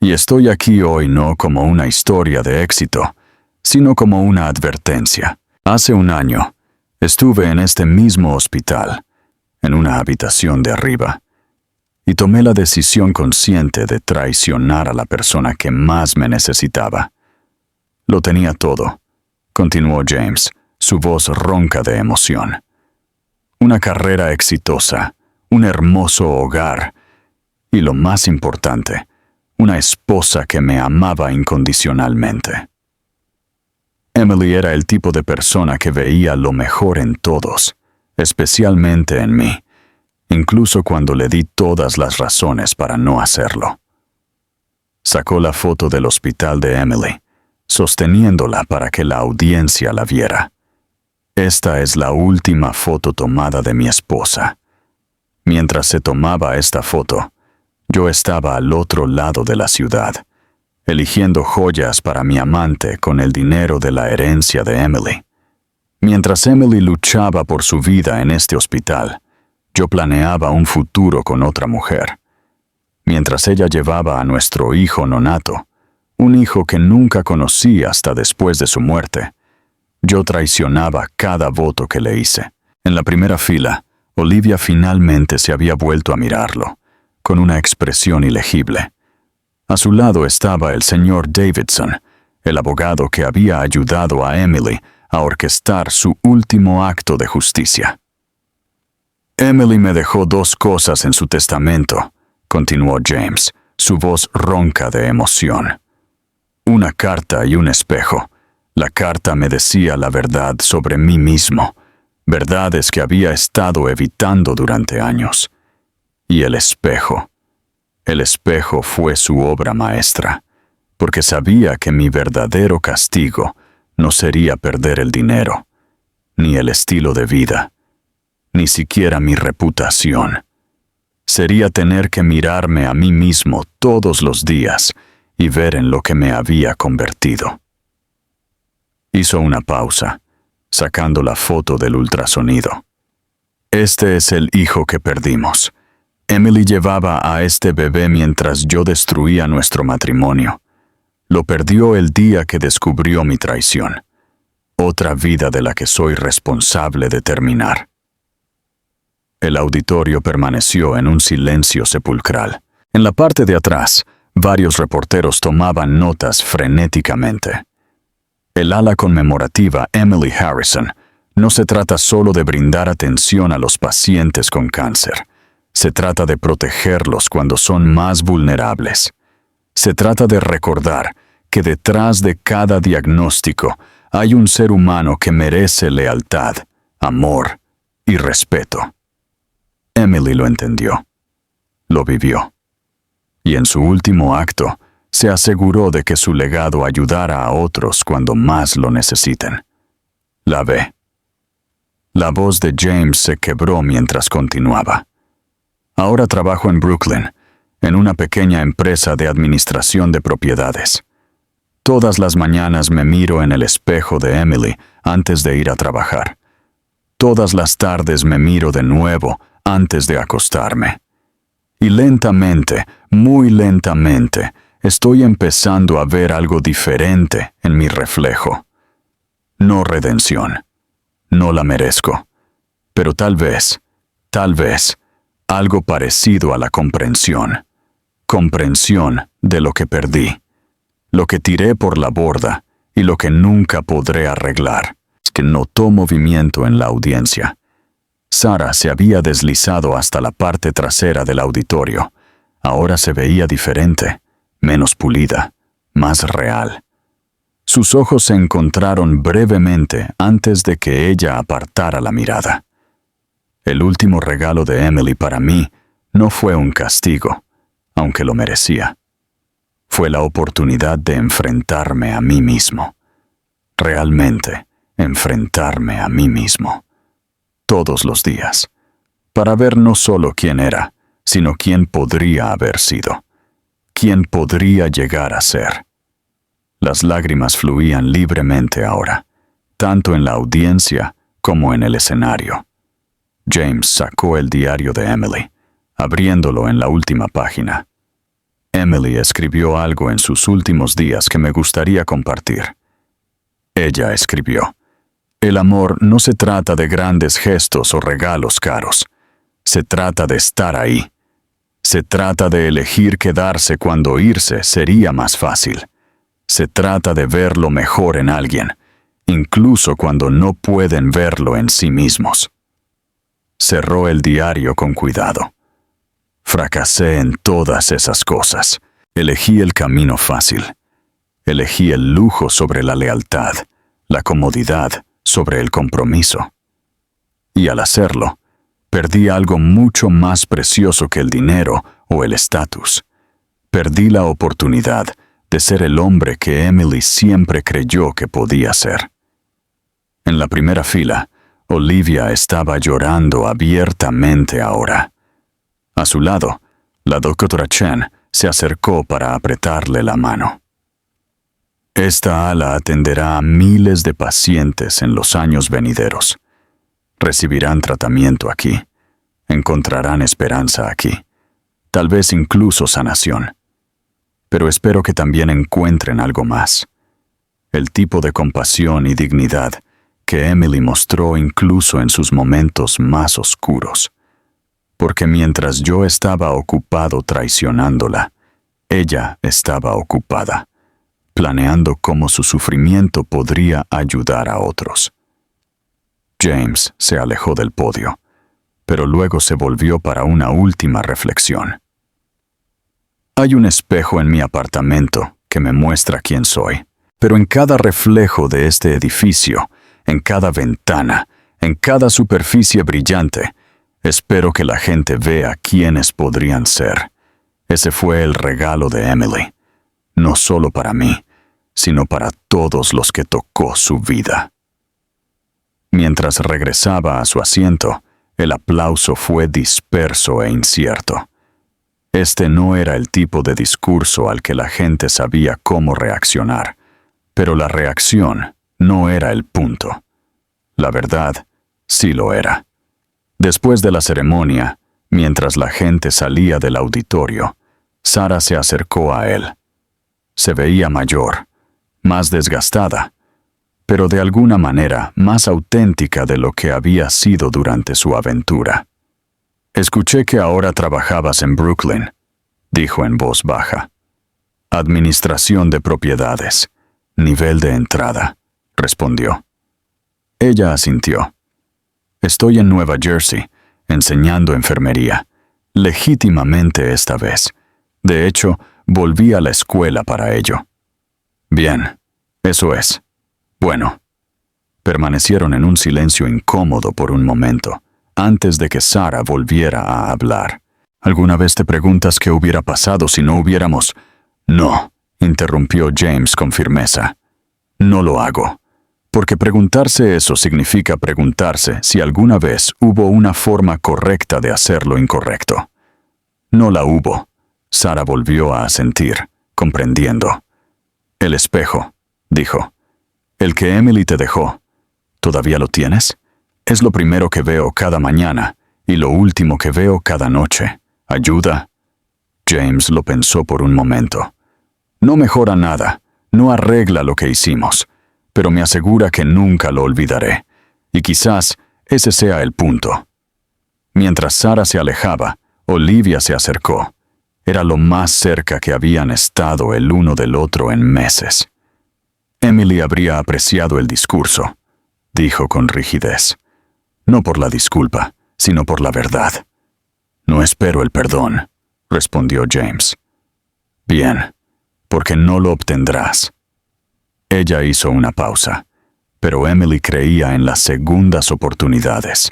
«Y estoy aquí hoy no como una historia de éxito, sino como una advertencia. Hace un año, estuve en este mismo hospital, en una habitación de arriba, y tomé la decisión consciente de traicionar a la persona que más me necesitaba. Lo tenía todo», continuó James, su voz ronca de emoción. «Una carrera exitosa, un hermoso hogar, y lo más importante, una esposa que me amaba incondicionalmente. Emily era el tipo de persona que veía lo mejor en todos, especialmente en mí, incluso cuando le di todas las razones para no hacerlo». Sacó la foto del hospital de Emily, sosteniéndola para que la audiencia la viera. «Esta es la última foto tomada de mi esposa. Mientras se tomaba esta foto, yo estaba al otro lado de la ciudad, eligiendo joyas para mi amante con el dinero de la herencia de Emily. Mientras Emily luchaba por su vida en este hospital, yo planeaba un futuro con otra mujer. Mientras ella llevaba a nuestro hijo nonato, un hijo que nunca conocí hasta después de su muerte, yo traicionaba cada voto que le hice. En la primera fila, Olivia finalmente se había vuelto a mirarlo, con una expresión ilegible. A su lado estaba el señor Davidson, el abogado que había ayudado a Emily a orquestar su último acto de justicia. «Emily me dejó 2 cosas en su testamento», continuó James, su voz ronca de emoción. «Una carta y un espejo. La carta me decía la verdad sobre mí mismo, verdades que había estado evitando durante años. Y el espejo fue su obra maestra, porque sabía que mi verdadero castigo no sería perder el dinero, ni el estilo de vida, ni siquiera mi reputación. Sería tener que mirarme a mí mismo todos los días y ver en lo que me había convertido». Hizo una pausa, sacando la foto del ultrasonido. «Este es el hijo que perdimos. Emily llevaba a este bebé mientras yo destruía nuestro matrimonio. Lo perdió el día que descubrió mi traición. Otra vida de la que soy responsable de terminar». El auditorio permaneció en un silencio sepulcral. En la parte de atrás, varios reporteros tomaban notas frenéticamente. El ala conmemorativa Emily Harrison no se trata solo de brindar atención a los pacientes con cáncer. Se trata de protegerlos cuando son más vulnerables. Se trata de recordar que detrás de cada diagnóstico hay un ser humano que merece lealtad, amor y respeto. Emily lo entendió, lo vivió, y en su último acto se aseguró de que su legado ayudara a otros cuando más lo necesiten. La ve. La voz de James se quebró mientras continuaba. «Ahora trabajo en Brooklyn, en una pequeña empresa de administración de propiedades. Todas las mañanas me miro en el espejo de Emily antes de ir a trabajar. Todas las tardes me miro de nuevo antes de acostarme. Y lentamente, muy lentamente, estoy empezando a ver algo diferente en mi reflejo. No redención. No la merezco. Pero tal vez, algo parecido a la comprensión. Comprensión de lo que perdí, lo que tiré por la borda y lo que nunca podré arreglar». Es que notó movimiento en la audiencia. Sarah se había deslizado hasta la parte trasera del auditorio. Ahora se veía diferente, menos pulida, más real. Sus ojos se encontraron brevemente antes de que ella apartara la mirada. El último regalo de Emily para mí no fue un castigo, aunque lo merecía. Fue la oportunidad de enfrentarme a mí mismo. Realmente, enfrentarme a mí mismo. Todos los días. Para ver no solo quién era, sino quién podría haber sido. Quién podría llegar a ser. Las lágrimas fluían libremente ahora, tanto en la audiencia como en el escenario. James sacó el diario de Emily, abriéndolo en la última página. Emily escribió algo en sus últimos días que me gustaría compartir. Ella escribió: "El amor no se trata de grandes gestos o regalos caros. Se trata de estar ahí. Se trata de elegir quedarse cuando irse sería más fácil. Se trata de ver lo mejor en alguien, incluso cuando no pueden verlo en sí mismos". Cerró el diario con cuidado. Fracasé en todas esas cosas. Elegí el camino fácil. Elegí el lujo sobre la lealtad, la comodidad sobre el compromiso. Y al hacerlo, perdí algo mucho más precioso que el dinero o el estatus. Perdí la oportunidad de ser el hombre que Emily siempre creyó que podía ser. En la primera fila, Olivia estaba llorando abiertamente ahora. A su lado, la doctora Chen se acercó para apretarle la mano. Esta ala atenderá a miles de pacientes en los años venideros. Recibirán tratamiento aquí. Encontrarán esperanza aquí. Tal vez incluso sanación. Pero espero que también encuentren algo más. El tipo de compasión y dignidad que Emily mostró incluso en sus momentos más oscuros. Porque mientras yo estaba ocupado traicionándola, ella estaba ocupada, planeando cómo su sufrimiento podría ayudar a otros. James se alejó del podio, pero luego se volvió para una última reflexión. Hay un espejo en mi apartamento que me muestra quién soy, pero en cada reflejo de este edificio, en cada ventana, en cada superficie brillante, espero que la gente vea quiénes podrían ser. Ese fue el regalo de Emily, no solo para mí, sino para todos los que tocó su vida. Mientras regresaba a su asiento, el aplauso fue disperso e incierto. Este no era el tipo de discurso al que la gente sabía cómo reaccionar, pero la reacción no era el punto. La verdad, sí lo era. Después de la ceremonia, mientras la gente salía del auditorio, Sara se acercó a él. Se veía mayor, más desgastada, pero de alguna manera más auténtica de lo que había sido durante su aventura. «Escuché que ahora trabajabas en Brooklyn», dijo en voz baja. «Administración de propiedades, nivel de entrada», respondió. Ella asintió. «Estoy en Nueva Jersey, enseñando enfermería, legítimamente esta vez. De hecho, volví a la escuela para ello». «Bien, eso es. Bueno». Permanecieron en un silencio incómodo por un momento, antes de que Sara volviera a hablar. «¿Alguna vez te preguntas qué hubiera pasado si no hubiéramos...?» «No», interrumpió James con firmeza. «No lo hago. Porque preguntarse eso significa preguntarse si alguna vez hubo una forma correcta de hacer lo incorrecto. No la hubo». Sara volvió a asentir, comprendiendo. «El espejo», dijo. «El que Emily te dejó. ¿Todavía lo tienes? Es lo primero que veo cada mañana y lo último que veo cada noche. ¿Ayuda?» James lo pensó por un momento. «No mejora nada, no arregla lo que hicimos, pero me asegura que nunca lo olvidaré, y quizás ese sea el punto». Mientras Sara se alejaba, Olivia se acercó. Era lo más cerca que habían estado el uno del otro en meses. «Emily habría apreciado el discurso», dijo con rigidez. «No por la disculpa, sino por la verdad». «No espero el perdón», respondió James. «Bien, porque no lo obtendrás». Ella hizo una pausa, pero Emily creía en las segundas oportunidades.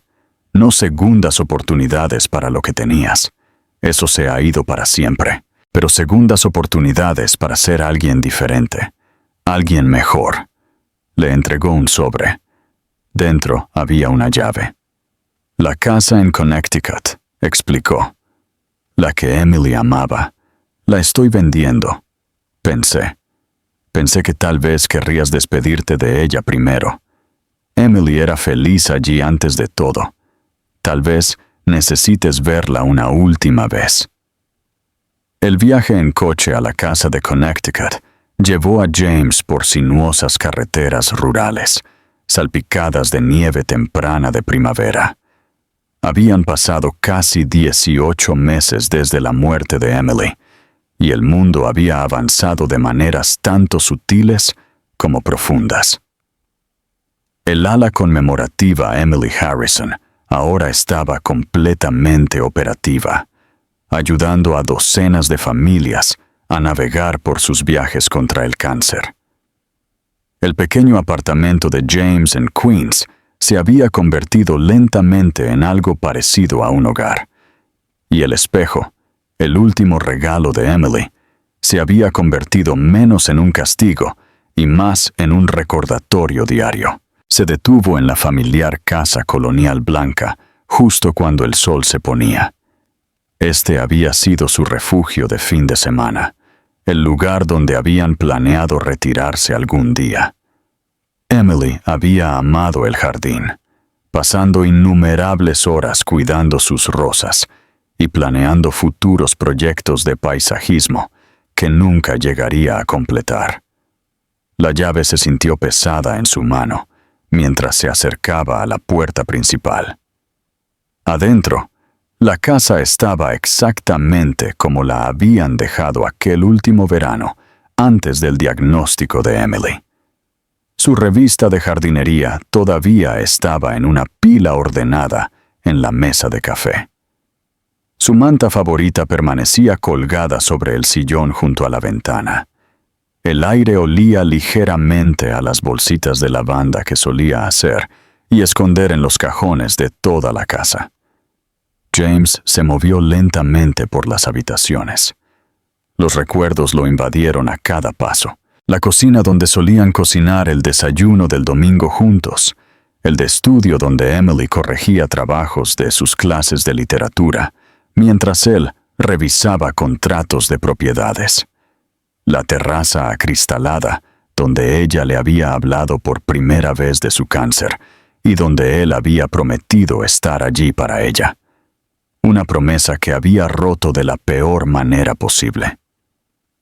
No segundas oportunidades para lo que tenías. Eso se ha ido para siempre. Pero segundas oportunidades para ser alguien diferente. Alguien mejor. Le entregó un sobre. Dentro había una llave. «La casa en Connecticut», explicó. «La que Emily amaba. La estoy vendiendo», pensé. Pensé que tal vez querrías despedirte de ella primero. Emily era feliz allí antes de todo. Tal vez necesites verla una última vez. El viaje en coche a la casa de Connecticut llevó a James por sinuosas carreteras rurales, salpicadas de nieve temprana de primavera. Habían pasado casi 18 meses desde la muerte de Emily, y el mundo había avanzado de maneras tanto sutiles como profundas. El ala conmemorativa Emily Harrison ahora estaba completamente operativa, ayudando a docenas de familias a navegar por sus viajes contra el cáncer. El pequeño apartamento de James en Queens se había convertido lentamente en algo parecido a un hogar, y el espejo, el último regalo de Emily, se había convertido menos en un castigo y más en un recordatorio diario. Se detuvo en la familiar casa colonial blanca justo cuando el sol se ponía. Este había sido su refugio de fin de semana, el lugar donde habían planeado retirarse algún día. Emily había amado el jardín, pasando innumerables horas cuidando sus rosas y planeando futuros proyectos de paisajismo que nunca llegaría a completar. La llave se sintió pesada en su mano mientras se acercaba a la puerta principal. Adentro, la casa estaba exactamente como la habían dejado aquel último verano, antes del diagnóstico de Emily. Su revista de jardinería todavía estaba en una pila ordenada en la mesa de café. Su manta favorita permanecía colgada sobre el sillón junto a la ventana. El aire olía ligeramente a las bolsitas de lavanda que solía hacer y esconder en los cajones de toda la casa. James se movió lentamente por las habitaciones. Los recuerdos lo invadieron a cada paso. La cocina donde solían cocinar el desayuno del domingo juntos, el de estudio donde Emily corregía trabajos de sus clases de literatura, mientras él revisaba contratos de propiedades. La terraza acristalada, donde ella le había hablado por primera vez de su cáncer y donde él había prometido estar allí para ella. Una promesa que había roto de la peor manera posible.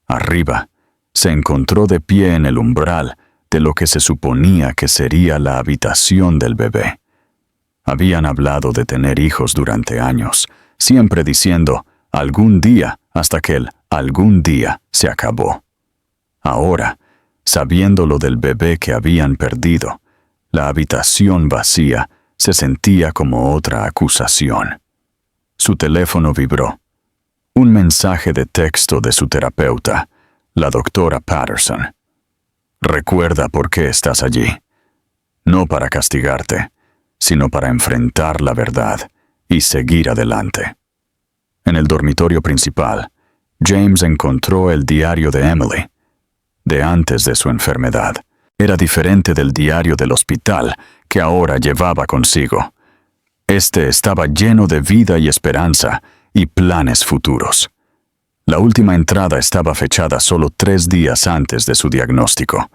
Arriba, se encontró de pie en el umbral de lo que se suponía que sería la habitación del bebé. Habían hablado de tener hijos durante años, siempre diciendo algún día, hasta que el algún día se acabó. Ahora, sabiendo lo del bebé que habían perdido, la habitación vacía se sentía como otra acusación. Su teléfono vibró. Un mensaje de texto de su terapeuta, la doctora Patterson. Recuerda por qué estás allí. No para castigarte, sino para enfrentar la verdad y seguir adelante. En el dormitorio principal, James encontró el diario de Emily, de antes de su enfermedad. Era diferente del diario del hospital que ahora llevaba consigo. Este estaba lleno de vida y esperanza y planes futuros. La última entrada estaba fechada solo 3 días antes de su diagnóstico.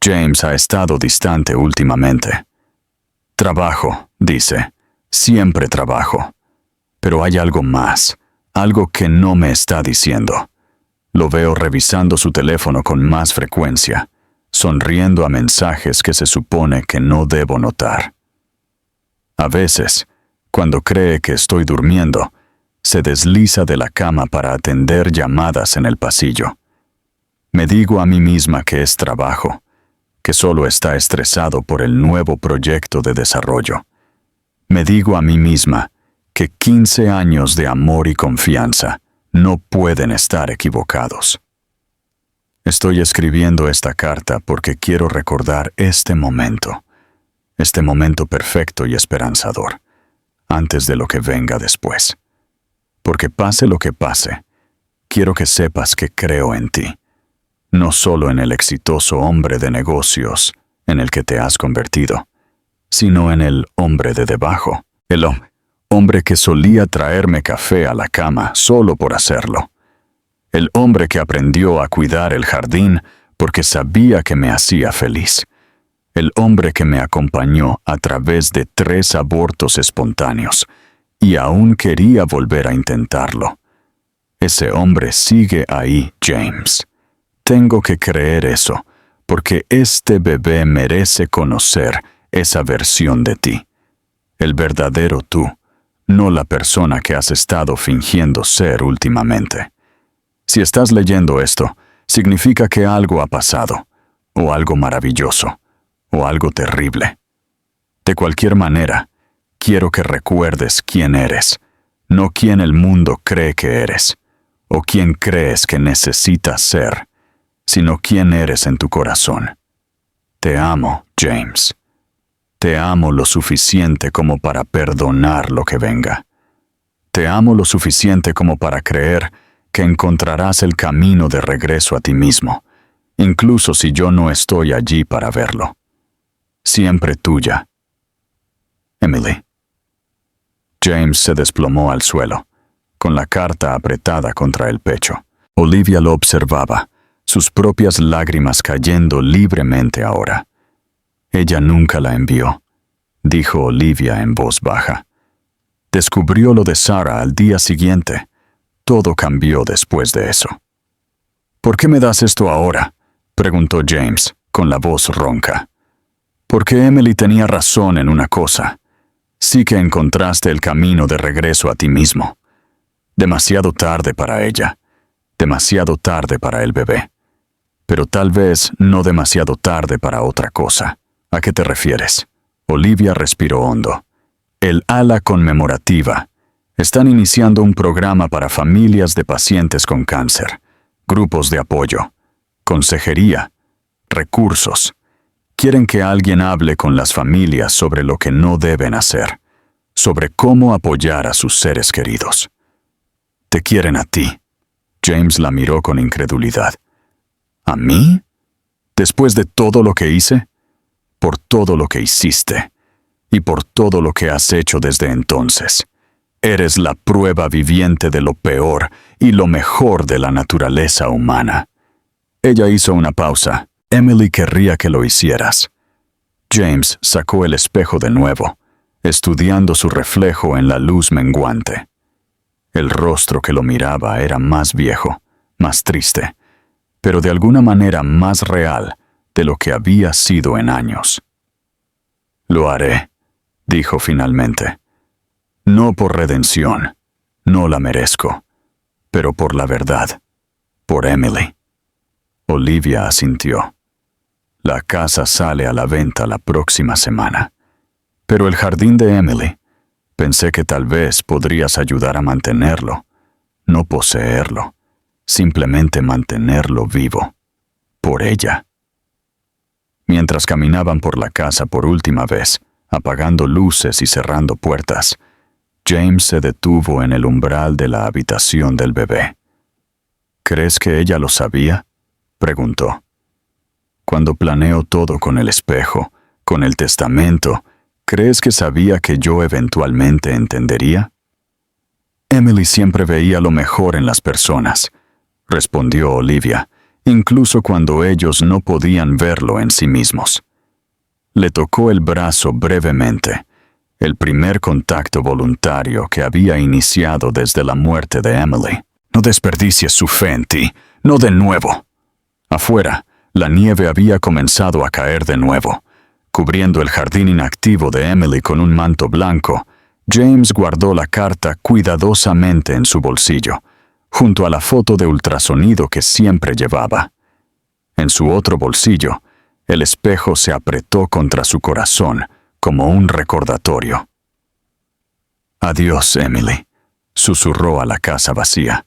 James ha estado distante últimamente. Trabajo, dice, siempre trabajo. Pero hay algo más, algo que no me está diciendo. Lo veo revisando su teléfono con más frecuencia, sonriendo a mensajes que se supone que no debo notar. A veces, cuando cree que estoy durmiendo, se desliza de la cama para atender llamadas en el pasillo. Me digo a mí misma que es trabajo, que solo está estresado por el nuevo proyecto de desarrollo. Me digo a mí misma que 15 años de amor y confianza no pueden estar equivocados. Estoy escribiendo esta carta porque quiero recordar este momento perfecto y esperanzador, antes de lo que venga después. Porque pase lo que pase, quiero que sepas que creo en ti, no solo en el exitoso hombre de negocios en el que te has convertido, sino en el hombre de debajo, el hombre que solía traerme café a la cama solo por hacerlo, el hombre que aprendió a cuidar el jardín porque sabía que me hacía feliz. El hombre que me acompañó a través de 3 abortos espontáneos, y aún quería volver a intentarlo. Ese hombre sigue ahí, James. Tengo que creer eso, porque este bebé merece conocer esa versión de ti. El verdadero tú, no la persona que has estado fingiendo ser últimamente. Si estás leyendo esto, significa que algo ha pasado, o algo maravilloso, o algo terrible. De cualquier manera, quiero que recuerdes quién eres, no quién el mundo cree que eres, o quién crees que necesitas ser, sino quién eres en tu corazón. Te amo, James. Te amo lo suficiente como para perdonar lo que venga. Te amo lo suficiente como para creer que encontrarás el camino de regreso a ti mismo, incluso si yo no estoy allí para verlo. Siempre tuya. Emily. James se desplomó al suelo, con la carta apretada contra el pecho. Olivia lo observaba, sus propias lágrimas cayendo libremente ahora. Ella nunca la envió, dijo Olivia en voz baja. Descubrió lo de Sarah al día siguiente. Todo cambió después de eso. ¿Por qué me das esto ahora?, preguntó James, con la voz ronca. Porque Emily tenía razón en una cosa. Sí que encontraste el camino de regreso a ti mismo. Demasiado tarde para ella. Demasiado tarde para el bebé. Pero tal vez no demasiado tarde para otra cosa. ¿A qué te refieres? Olivia respiró hondo. El ala conmemorativa. Están iniciando un programa para familias de pacientes con cáncer, grupos de apoyo, consejería, recursos. Quieren que alguien hable con las familias sobre lo que no deben hacer, sobre cómo apoyar a sus seres queridos. Te quieren a ti. James la miró con incredulidad. ¿A mí? ¿Después de todo lo que hice? Por todo lo que hiciste, y por todo lo que has hecho desde entonces. Eres la prueba viviente de lo peor y lo mejor de la naturaleza humana. Ella hizo una pausa. Emily querría que lo hicieras. James sacó el espejo de nuevo, estudiando su reflejo en la luz menguante. El rostro que lo miraba era más viejo, más triste, pero de alguna manera más real de lo que había sido en años. Lo haré, dijo finalmente. No por redención, no la merezco, pero por la verdad, por Emily. Olivia asintió. La casa sale a la venta la próxima semana. Pero el jardín de Emily, pensé que tal vez podrías ayudar a mantenerlo, no poseerlo, simplemente mantenerlo vivo, por ella. Mientras caminaban por la casa por última vez, apagando luces y cerrando puertas, James se detuvo en el umbral de la habitación del bebé. ¿Crees que ella lo sabía?, preguntó. Cuando planeo todo con el espejo, con el testamento, ¿crees que sabía que yo eventualmente entendería? Emily siempre veía lo mejor en las personas, respondió Olivia, incluso cuando ellos no podían verlo en sí mismos. Le tocó el brazo brevemente, el primer contacto voluntario que había iniciado desde la muerte de Emily. No desperdicies su fe en ti, no de nuevo. Afuera, la nieve había comenzado a caer de nuevo. Cubriendo el jardín inactivo de Emily con un manto blanco, James guardó la carta cuidadosamente en su bolsillo, junto a la foto de ultrasonido que siempre llevaba. En su otro bolsillo, el espejo se apretó contra su corazón como un recordatorio. Adiós, Emily, susurró a la casa vacía.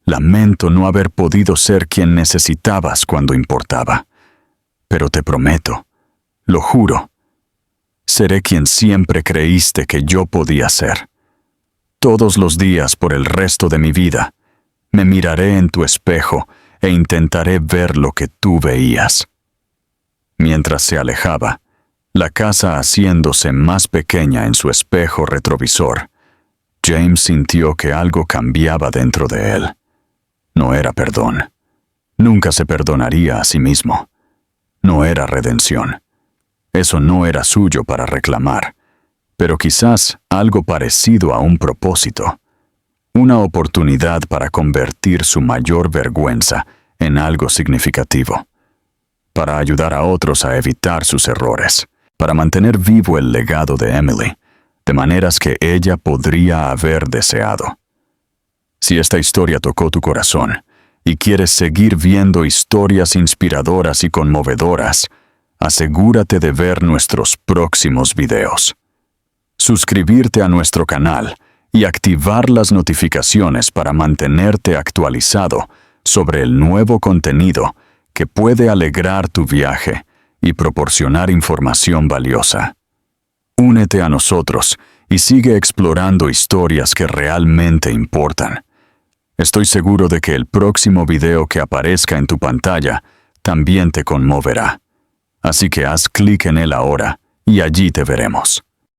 Lamento no haber podido ser quien necesitabas cuando importaba. Pero te prometo, lo juro, seré quien siempre creíste que yo podía ser. Todos los días por el resto de mi vida, me miraré en tu espejo e intentaré ver lo que tú veías. Mientras se alejaba, la casa haciéndose más pequeña en su espejo retrovisor, James sintió que algo cambiaba dentro de él. No era perdón, Nunca se perdonaría a sí mismo. No era redención. Eso no era suyo para reclamar, pero quizás algo parecido a un propósito. Una oportunidad para convertir su mayor vergüenza en algo significativo. Para ayudar a otros a evitar sus errores. Para mantener vivo el legado de Emily, de maneras que ella podría haber deseado. Si esta historia tocó tu corazón y quieres seguir viendo historias inspiradoras y conmovedoras, asegúrate de ver nuestros próximos videos. Suscribirte a nuestro canal y activar las notificaciones para mantenerte actualizado sobre el nuevo contenido que puede alegrar tu viaje y proporcionar información valiosa. Únete a nosotros y sigue explorando historias que realmente importan. Estoy seguro de que el próximo video que aparezca en tu pantalla también te conmoverá. Así que haz clic en él ahora y allí te veremos.